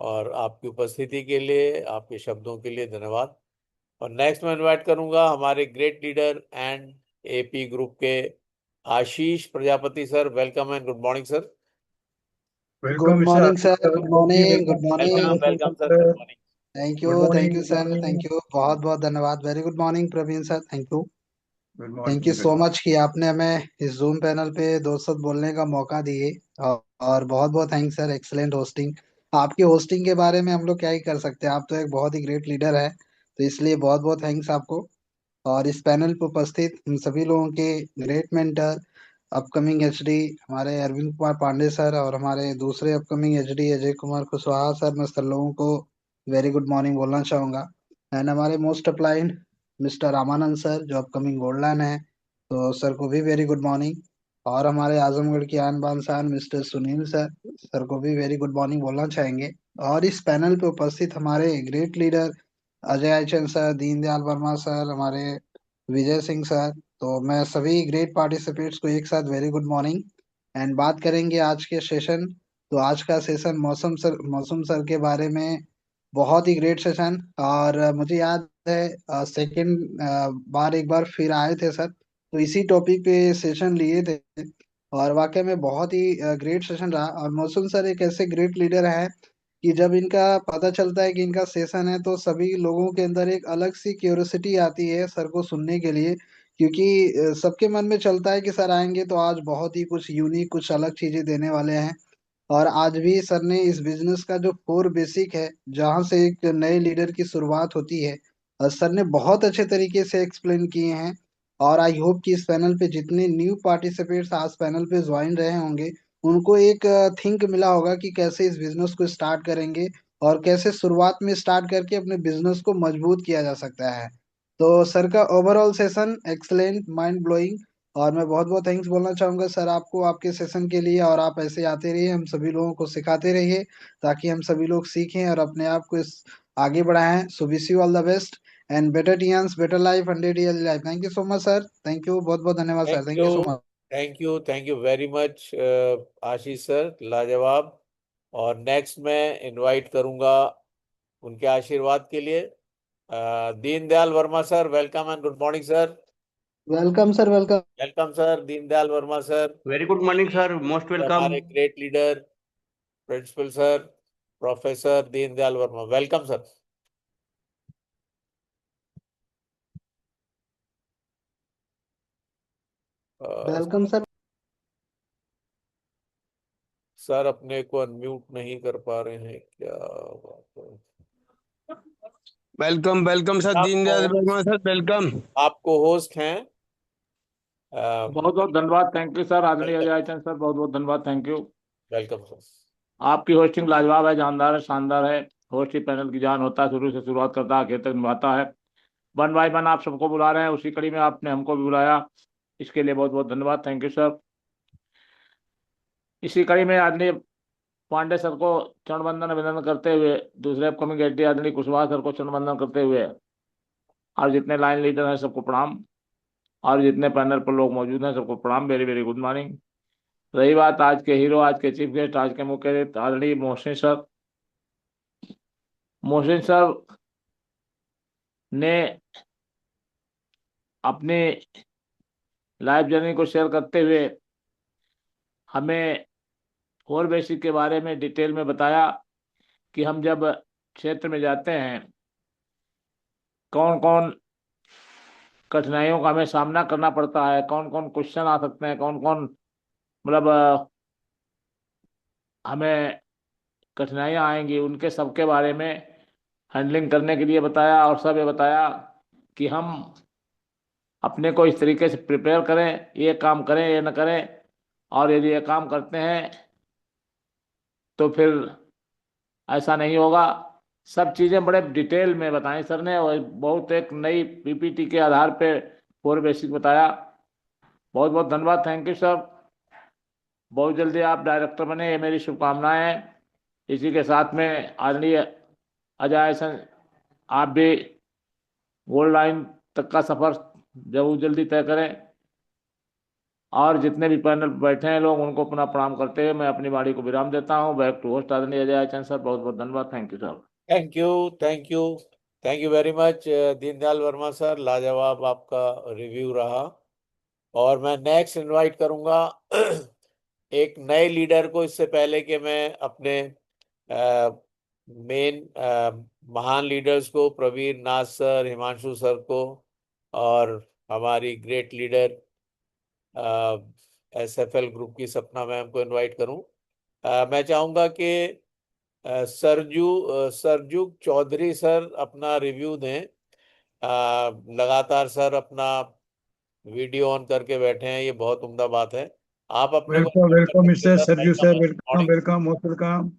और आपकी उपस्थिति के लिए, आपके शब्दों के लिए धन्यवाद। और नेक्स्ट मैं इनवाइट करूंगा हमारे great leader and AP group के Ashish Prajapati sir. Welcome and good morning sir. Welcome good mister morning Ashish sir, sir, good morning, good welcome morning. Welcome sir, good morning. Good thank morning, you good sir, morning, thank you, बहुत बहुत धन्यवाद। Very good morning Praveen sir, thank you. Good thank you morning. So much कि आपने हमें इस zoom panel पे दो शब्द बोलने का मौका दिए। और बहुत बहुत थैंक्स सर, एक्सेलेंट होस्टिंग। आपकी होस्टिंग के बारे में हम लोग क्या ही कर सकते हैं, आप तो एक बहुत ही ग्रेट लीडर है, तो इसलिए बहुत बहुत थैंक्स आपको। और इस पैनल पर उपस्थित हम सभी लोगों के ग्रेट मेंटर अपकमिंग एचडी हमारे अरविंद कुमार पांडे सर और हमारे दूसरे upcoming HD Ajay Kumar Kushwaha sir, मैं सब लोगों को वेरी गुड मॉर्निंग बोलना चाहूंगा। एंड हमारे most applied mister Ramanand sir जो अपकमिंग गोल्डन है, तो सर को भी वेरी गुड मॉर्निंग। और हमारे आजमगढ़ की आन बान शान मिस्टर सुनील सर, सर को भी वेरी गुड मॉर्निंग बोलना चाहेंगे। और इस पैनल पे उपस्थित हमारे great leader Ajay Achan sir, Deendayal Verma sir, हमारे विजय सिंह सर, तो मैं सभी ग्रेट पार्टिसिपेट्स को एक साथ वेरी गुड मॉर्निंग। एंड बात करेंगे आज के सेशन, तो आज का सेशन मौसम सर के बारे में, बहुत ही ग्रेट सेशन। और मुझे याद है सेकंड बार एक बार फिर आए थे सर, तो इसी टॉपिक पे सेशन लिए थे, और वाकई में बहुत ही ग्रेट सेशन रहा। और मौसम सर एक ऐसे ग्रेट लीडर हैं कि जब इनका पता चलता है कि इनका सेशन है, तो सभी लोगों के अंदर एक अलग सी क्यूरियोसिटी आती है सर को सुनने के लिए, क्योंकि सबके मन में चलता है कि सर आएंगे तो आज बहुत ही कुछ यूनिक, कुछ अलग चीजें देने वाले हैं। और आज भी सर ने इस बिजनेस का जो कोर बेसिक है, जहाँ से एक नए लीडर की शुरुआत होती है, सर ने बहुत अच्छे तरीके से एक्सप्लेन किए हैं। और आई होप कि इस पैनल पे जितने न्यू पार्टिसिपेट्स आज पैनल पे ज्वाइन रहे होंगे, उनको एक थिंक मिला होगा कि कैसे इस बिजनेस को स्टार्ट करेंगे और कैसे शुरुआत में स्टार्ट करके अपने बिजनेस को मजबूत किया जा सकता है। तो सर का overall session excellent, mind blowing. और मैं बहुत बहुत थैंक्स बोलना चाहूंगा सर आपको, आपके सेशन के लिए। और आप ऐसे आते रहिए, हम सभी लोगों को सिखाते रहिए, ताकि हम सभी लोग सीखें और अपने आप को इस आगे बढ़ाएं। So wish you all the best and better टियंस, better life, 100 year life. Thank you so much sir, thank you, बहुत बहुत धन्यवाद sir, thank thank you, you so much. Thank you very much Ashish sir, लाजवाब। और next मैं invite करूंगा उनके आशीर्वाद के लिए Deendayal Verma sir. Welcome and good morning sir. Welcome sir, welcome. Welcome sir, Deendayal Verma sir. Very good morning sir, most welcome. हमारे great leader principal sir professor Deendayal Verma, welcome sir. Welcome sir. Sir अपने को अनम्यूट नहीं कर पा रहे हैं, क्या बात है? Welcome welcome sir, Deendayal Verma sir, welcome. आपको होस्ट हैं बहुत बहुत धन्यवाद, थैंक यू सर। आदरणीय अजय आचरण सर, बहुत बहुत धन्यवाद, थैंक यू। Welcome sir. आपकी होस्टिंग लाजवाब है, जानदार है, शानदार है। होस्ट ही पैनल की जान होता है, शुरू से शुरुआत करता है, आखिर तक निभाता है। वन बाय वन आप सबको बुला रहे हैं, उसी कड़ी में आपने हमको भी बुलाया, इसके लिए बहुत बहुत धन्यवाद, थैंक यू सर। इसी कड़ी में आदरणीय पांडे सर को चरण वंदन अभिनंदन करते हुए, दूसरे अपकमिंग एडी आदरणीय कुशवाहा सर को चरण वंदन करते हुए, और जितने लाइन लीडर हैं सबको प्रणाम, और जितने पैनल पर लोग मौजूद हैं सबको प्रणाम, वेरी वेरी गुड मॉर्निंग। रही बात आज के हीरो, आज के चीफ गेस्ट, आज के मुख्य गेस्ट आदरणीय मोहसिन सर। मोहसिन सर ने अपनी लाइफ जर्नी को शेयर करते हुए हमें फोर बेसिक के बारे में डिटेल में बताया कि हम जब क्षेत्र में जाते हैं कौन कौन कठिनाइयों का हमें सामना करना पड़ता है, कौन कौन क्वेश्चन आ सकते हैं, कौन कौन मतलब हमें कठिनाइयाँ आएंगी, उनके सबके बारे में हैंडलिंग करने के लिए बताया। और सब ये बताया कि हम अपने को इस तरीके से प्रिपेयर करें, ये काम करें, ये न करें, और यदि ये काम करते हैं तो फिर ऐसा नहीं होगा। सब चीज़ें बड़े डिटेल में बताई सर ने, और बहुत एक नई पीपीटी के आधार पे फोर बेसिक बताया। बहुत बहुत धन्यवाद, थैंक यू सर। बहुत जल्दी आप डायरेक्टर बने, ये मेरी शुभकामनाएं हैं। इसी के साथ में आदरणीय अजय सर, आप भी गोल्ड लाइन तक का सफर जल्दी तय करें। और जितने भी पैनल बैठे हैं लोग, उनको पुनः प्रणाम करते हुए मैं अपनी वाणी को विराम देता हूं। बैक टू होस्ट आदरणीय अजय आचरण सर, बहुत बहुत धन्यवाद, thank you sir. Thank you, thank you, thank you very much Deendayal Verma sir, लाजवाब आपका रिव्यू रहा। और मैं नेक्स्ट इनवाइट करूंगा एक नए लीडर को, इससे पहले कि मैं अपने मेन महान लीडर्स को, प्रवीण नाथ सर, हिमांशु सर को, और हमारी ग्रेट लीडर SFL ग्रुप की सपना मैम को इनवाइट करूं। मैं चाहूंगा कि सरजुग चौधरी सर अपना रिव्यू दें। लगातार सर अपना वीडियो ऑन करके बैठे हैं, ये बहुत उम्दा बात है। आप अपने welcome welcome mister Sarju sir, welcome welcome most welcome,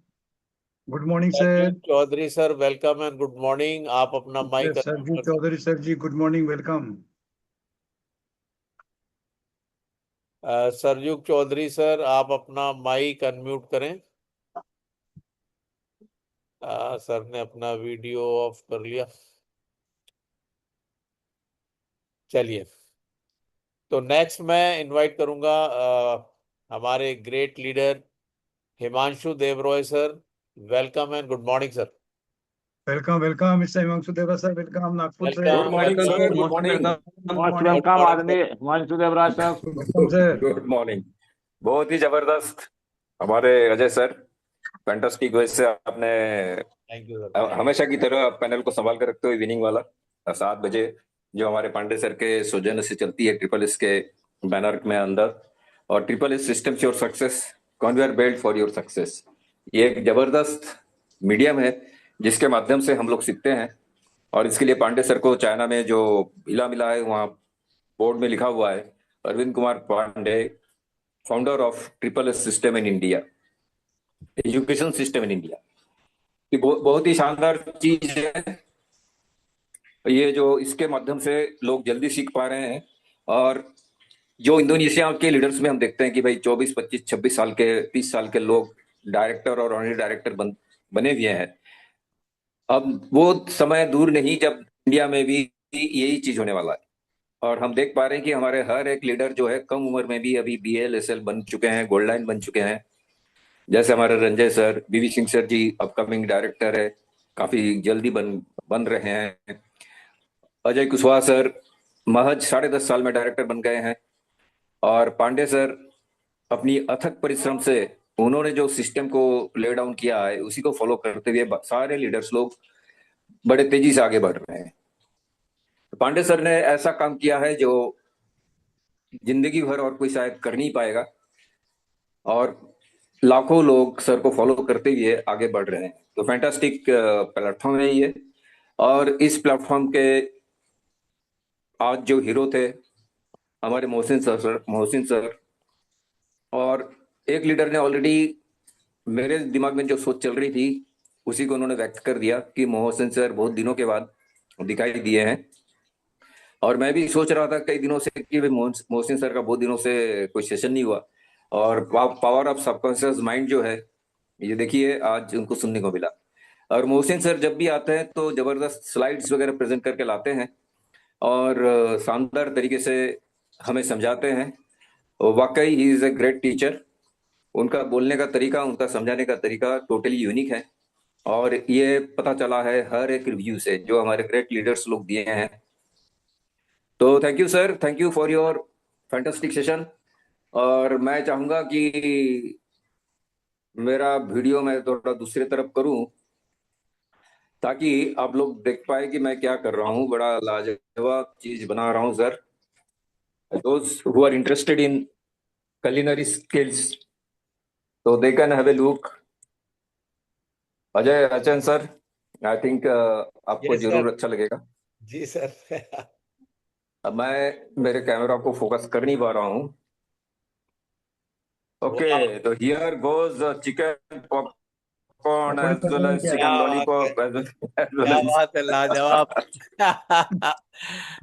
good morning sir. Chaudhary sir welcome and good morning. आप अपना mike Sarju Chaudhary sir ji, good morning, welcome. Sarjug Chaudhary sir, आप अपना माइक अनम्यूट करें। सर ने अपना वीडियो ऑफ कर लिया। चलिए, तो नेक्स्ट मैं इनवाइट करूंगा हमारे great leader Himanshu Devroy sir. Welcome and good morning sir. Welcome welcome mister Himanshu Devra sir, welcome Nagpur से। Good morning sir, good morning, most welcome आदरणीय Himanshu Devraj sir. Good morning. बहुत ही जबरदस्त हमारे अजय सर, फैंटास्टिक वे से आपने हमेशा की तरह पैनल को संभाल कर रखते हुए विनिंग वाला 7 बजे जो हमारे पांडे सर के सौजन्य से चलती है ट्रिपल एस के बैनर में अंदर, और triple S system your success, conveyor belt for your success, ये एक जबरदस्त मीडियम है जिसके माध्यम से हम लोग सीखते हैं। और इसके लिए पांडे सर को चाइना में जो हिला मिला है, वहाँ बोर्ड में लिखा हुआ है Arvind Kumar Pandey, founder of triple S system in India, education system in India. ये बहुत ही शानदार चीज है ये, जो इसके माध्यम से लोग जल्दी सीख पा रहे हैं। और जो इंडोनेशिया के लीडर्स में हम देखते हैं कि भाई 24, 25, 26 साल के, 30 साल के लोग डायरेक्टर और ऑनरी डायरेक्टर बने हुए हैं। अब वो समय दूर नहीं जब इंडिया में भी यही चीज होने वाला है। और हम देख पा रहे हैं कि हमारे हर एक लीडर जो है कम उम्र में भी अभी BL SL बन चुके हैं, गोल्ड लाइन बन चुके हैं। जैसे हमारे Ranjay sir, BV Singh sir ji upcoming director है, काफी जल्दी बन रहे हैं। अजय कुशवाहा सर महज 10.5 साल में डायरेक्टर बन गए हैं। और पांडे सर अपनी अथक परिश्रम से उन्होंने जो सिस्टम को ले डाउन किया है उसी को फॉलो करते हुए सारे लीडर्स लोग बड़े तेजी से आगे बढ़ रहे हैं। पांडे सर ने ऐसा काम किया है जो जिंदगी भर और कोई शायद कर नहीं पाएगा, और लाखों लोग सर को फॉलो करते हुए आगे बढ़ रहे हैं। तो फैंटास्टिक प्लेटफॉर्म है ये। और इस प्लेटफॉर्म के आज जो हीरो थे हमारे मोहसिन सर। और एक लीडर ने ऑलरेडी मेरे दिमाग में जो सोच चल रही थी उसी को उन्होंने व्यक्त कर दिया कि मोहसिन सर बहुत दिनों के बाद दिखाई दिए हैं। और मैं भी सोच रहा था कई दिनों से कि भाई मोहसिन सर का बहुत दिनों से कोई सेशन नहीं हुआ। और पावर ऑफ सबकॉन्शियस माइंड जो है ये देखिए आज उनको सुनने को मिला। और मोहसिन सर जब भी आते हैं तो जबरदस्त स्लाइड्स वगैरह प्रेजेंट करके लाते हैं और शानदार तरीके से हमें समझाते हैं। वाकई he is a great teacher. उनका बोलने का तरीका, उनका समझाने का तरीका टोटली यूनिक है। और ये पता चला है हर एक रिव्यू से जो हमारे ग्रेट लीडर्स लोग दिए हैं। तो thank you sir, thank you for your fantastic session. और मैं चाहूंगा कि मेरा वीडियो मैं थोड़ा दूसरी तरफ करूं ताकि आप लोग देख पाए कि मैं क्या कर रहा हूं। बड़ा लाजवाब चीज बना रहा हूं sir. Those who are interested in culinary skills so they can have a look. Ajay Achan sir, I think आपको Yes, जरूर sir. अच्छा लगेगा। जी सर। अब मैं मेरे कैमरा को फोकस कर नहीं पा रहा हूँ। ओके, तो here goes chicken popcorn as well as क्या चिकन बात है, लॉलीपॉप एज क्या बात है, लाजवाब।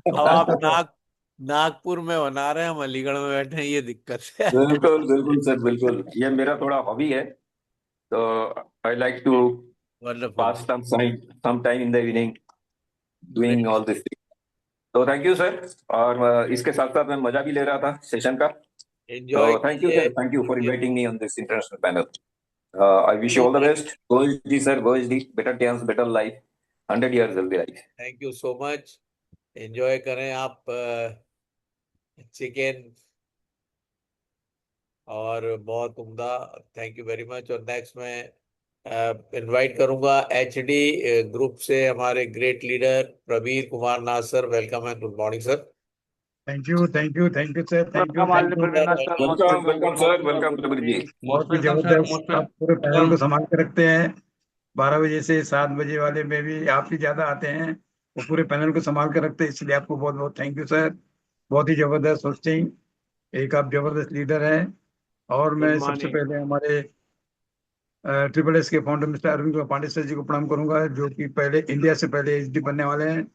अब आप नागपुर में बना रहे हैं, हम अलीगढ़ में बैठे हैं, ये दिक्कत है। बिल्कुल बिल्कुल सर, बिल्कुल। ये मेरा थोड़ा हॉबी है, तो I like to wonderful. Pass some time in the evening doing all this thing. तो थैंक यू सर। और इसके साथ साथ मैं मजा भी ले रहा था सेशन का। एंजॉय तो थैंक यू कीजिए। Sir, thank you for inviting me on this international panel. I wish you all the best. Govind ji sir, Govind ji, better chance, better life, 100 years जल्दी life. Thank you so much. Enjoy करें आप chicken, और बहुत उम्दा। Thank you very much. और next में invite करूंगा HD group से हमारे great leader Pravir Kumar Nasar. Welcome and good morning sir. Thank you, thank you, thank you sir, thank you, welcome thank you. Welcome welcome sir, welcome Praveer ji. बहुत ही जबरदस्त आप पूरे पैनल को संभाल के रखते हैं। 12 बजे से 7 बजे वाले में भी आप ही ज्यादा आते हैं, वो पूरे पैनल को संभाल कर रखते हैं, इसलिए आपको बहुत बहुत थैंक यू सर। बहुत ही जबरदस्त होस्टिंग, एक आप जबरदस्त लीडर हैं। और मैं सबसे पहले हमारे ट्रिपल एस के founder mister Arvind Kumar Pandey sir ji को प्रणाम करूंगा, जो कि पहले इंडिया से पहले एचडी बनने वाले हैं।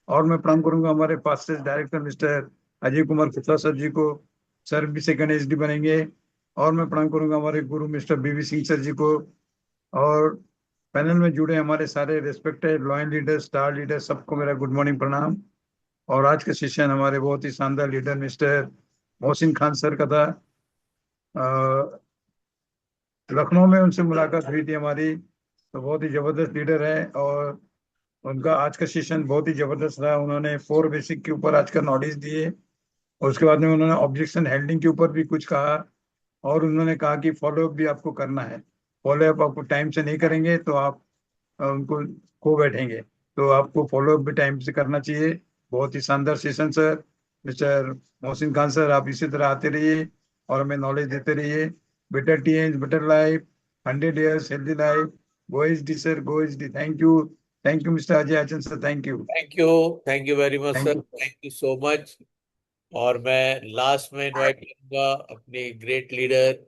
और मैं प्रणाम करूंगा हमारे fastest director mister Ajay Kumar Kushwaha sir ji को, सर भी सेकंड एचडी बनेंगे। और मैं प्रणाम करूंगा हमारे गुरु मिस्टर बीवी सिंह सर जी को। और पैनल में जुड़े हमारे सारे respected loyal leader, star leader, सबको मेरा गुड मॉर्निंग, प्रणाम। और आज का सेशन हमारे बहुत ही शानदार leader mister Mohsin Khan sir का था। लखनऊ में उनसे मुलाकात हुई थी हमारी, तो बहुत ही जबरदस्त लीडर है। और उनका आज का सेशन बहुत ही जबरदस्त रहा। उन्होंने 4 बेसिक के ऊपर आज का नॉलेज दिए, और उसके बाद में उन्होंने ऑब्जेक्शन हैंडलिंग के ऊपर भी कुछ कहा। और उन्होंने कहा कि फॉलोअप भी आपको करना है, फॉलोअप आपको टाइम से नहीं करेंगे तो आप उनको खो बैठेंगे, तो आपको फॉलोअप भी टाइम से करना चाहिए। बहुत ही शानदार session sir. Mister Mohsin Khan sir, आप इसी तरह आते रहिए और हमें नॉलेज देते रहिए। बेटर टीएच, better life, 100 years healthy life. Go H D sir, go H D. Thank you mister Ajay Achan sir, thank you. Thank you very much thank sir, you. Thank you so much. और मैं last में invite करूंगा अपनी great leader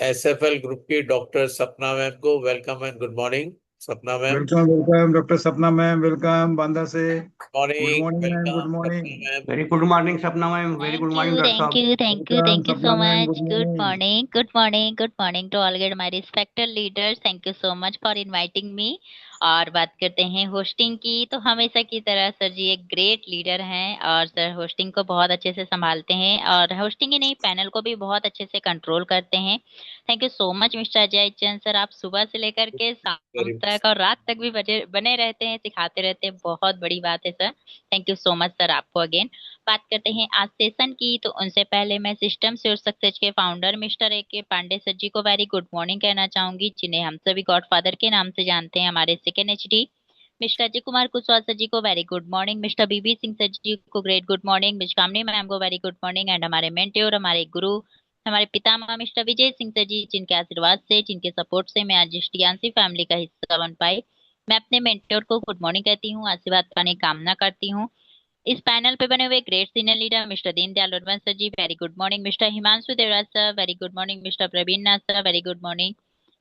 SFL group की doctor Sapna ma'am को। Welcome and good morning Sapna ma'am. Welcome welcome doctor Sapna ma'am, welcome Banda से। Good morning, morning ma'am, good welcome morning. Sapna ma'am. Very good morning Sapna ma'am, very good morning doctor साहब। Welcome Thank you सपना so ma'am, much. Good Good morning. morning, good morning, good morning to all my respected leaders. Thank you so much for inviting me. और बात करते हैं hosting की, तो हमेशा की तरह सर जी एक ग्रेट लीडर हैं और सर होस्टिंग को बहुत अच्छे से संभालते हैं, और होस्टिंग ही नहीं पैनल को भी बहुत अच्छे से कंट्रोल करते हैं। Thank you so much mister Ajay Chand sir, आप सुबह से लेकर के शाम तक और रात तक भी बने रहते हैं, सिखाते रहते हैं, बहुत बड़ी बात है sir. Thank you so much sir आपको अगेन। बात करते हैं आज सेशन की, तो उनसे पहले मैं सिस्टम और सक्सेस के फाउंडर मिस्टर ए के पांडे सर जी को वेरी गुड मॉर्निंग कहना चाहूंगी, जिन्हें हम सभी गॉडफादर के नाम से जानते हैं, हमारे second HD. Mister Ajay Kumar Kushwaha sir ji को very good morning, mister BB Singh sir ji को great good morning, miss Kamini ma'am को वेरी गुड मॉर्निंग, एंड हमारे मेंटोर, हमारे गुरु, हमारे पितामह मिस्टर विजय सिंह सर जी, जिनके आशीर्वाद से, जिनके सपोर्ट से मैं आज टीएनसी फैमिली का हिस्सा बन पाई। मैं अपने मेंटर को गुड मॉर्निंग कहती हूँ, आशीर्वाद पाने की कामना करती हूँ। इस पैनल पे बने हुए great senior leader mister Deendayal Upadhyay sir ji, very good morning. Mister Himanshu Devraj sir, very good morning. Mister Praveen Nath sir, very good morning.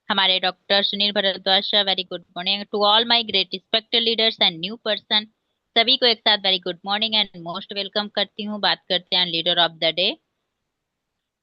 हमारे doctor Sunil Bhardwaj sir, very good morning. To all my great respected leaders and new person, सभी को एक साथ very good morning and most welcome करती हूँ। बात करते हैं लीडर ऑफ द डे,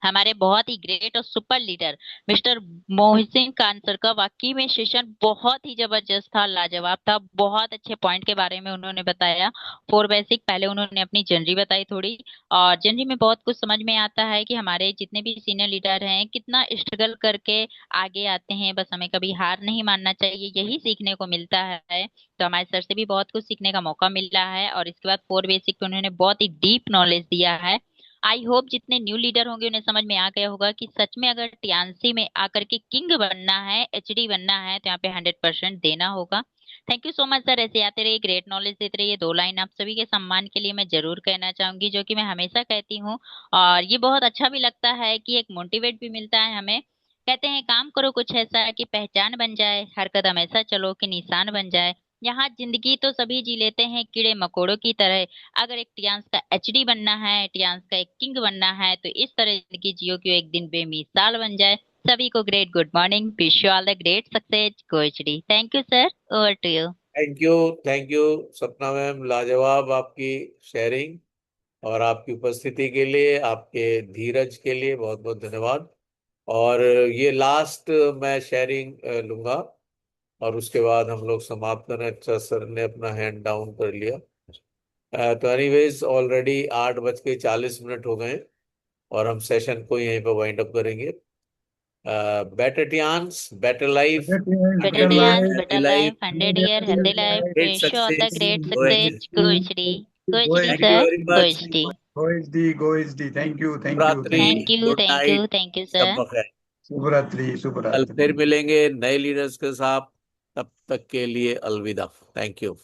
हमारे बहुत ही ग्रेट और super leader mister Mohsin Khan sir का। वाकई में सेशन बहुत ही जबरदस्त था, लाजवाब था। बहुत अच्छे पॉइंट के बारे में उन्होंने बताया। फोर बेसिक पहले उन्होंने अपनी जनरी बताई थोड़ी, और जनरी में बहुत कुछ समझ में आता है कि हमारे जितने भी सीनियर लीडर हैं कितना स्ट्रगल करके आगे आते हैं। बस हमें कभी हार नहीं मानना चाहिए, यही सीखने को मिलता है। तो हमारे सर से भी बहुत कुछ सीखने का मौका मिल रहा है। और इसके बाद फोर बेसिक पे उन्होंने बहुत ही डीप नॉलेज दिया है। आई होप जितने न्यू लीडर होंगे उन्हें समझ में आ गया होगा कि सच में अगर टीएनसी में आकर के किंग बनना है, एचडी बनना है, तो यहाँ पे 100% देना होगा। Thank you so much sir, ऐसे आते रहिए, ग्रेट नॉलेज देते रहिए। दो लाइन आप सभी के सम्मान के लिए मैं जरूर कहना चाहूंगी, जो कि मैं हमेशा कहती हूँ, और ये बहुत अच्छा भी लगता है कि एक मोटिवेट भी मिलता है हमें। कहते हैं काम करो कुछ ऐसा कि पहचान बन जाए, हर कदम ऐसा चलो कि निशान बन जाए। यहाँ जिंदगी तो सभी जी लेते हैं कीड़े मकोड़ों की तरह। अगर एक टियांस का एचडी बनना है, टियांस का एक किंग बनना है, तो इस तरह जिंदगी जियो कि एक दिन बेमिसाल बन जाए। सभी को great good morning, wish you all the great success, go HD. Thank you sir, over to you. Thank you Sapna ma'am, लाजवाब आपकी शेयरिंग और आपकी उपस्थिति के लिए, आपके धीरज के लिए बहुत बहुत धन्यवाद। और ये लास्ट मैं शेयरिंग लूंगा और उसके बाद हम लोग समाप्त करें। अच्छा, सर ने अपना हैंड डाउन कर लिया। तो एनीवेज ऑलरेडी 8:40 हो गए और हम सेशन को यहीं पर वाइंड अप करेंगे। बेटर टियान्स, बेटर लाइफ, बेटर टियांस, better life, 100 year, healthy life, great wish you all the success, great success, go HD. Go HD thank you sir, very go much. HD. Go H D. Thank you, thank you, रात्रि, thank you. Thank you, good thank you, night, thank you सब sir. बखैर। शुभ रात्रि, शुभ कल रात्रि। फिर मिलेंगे नए लीडर्स के साथ, तब तक के लिए अलविदा। Thank you.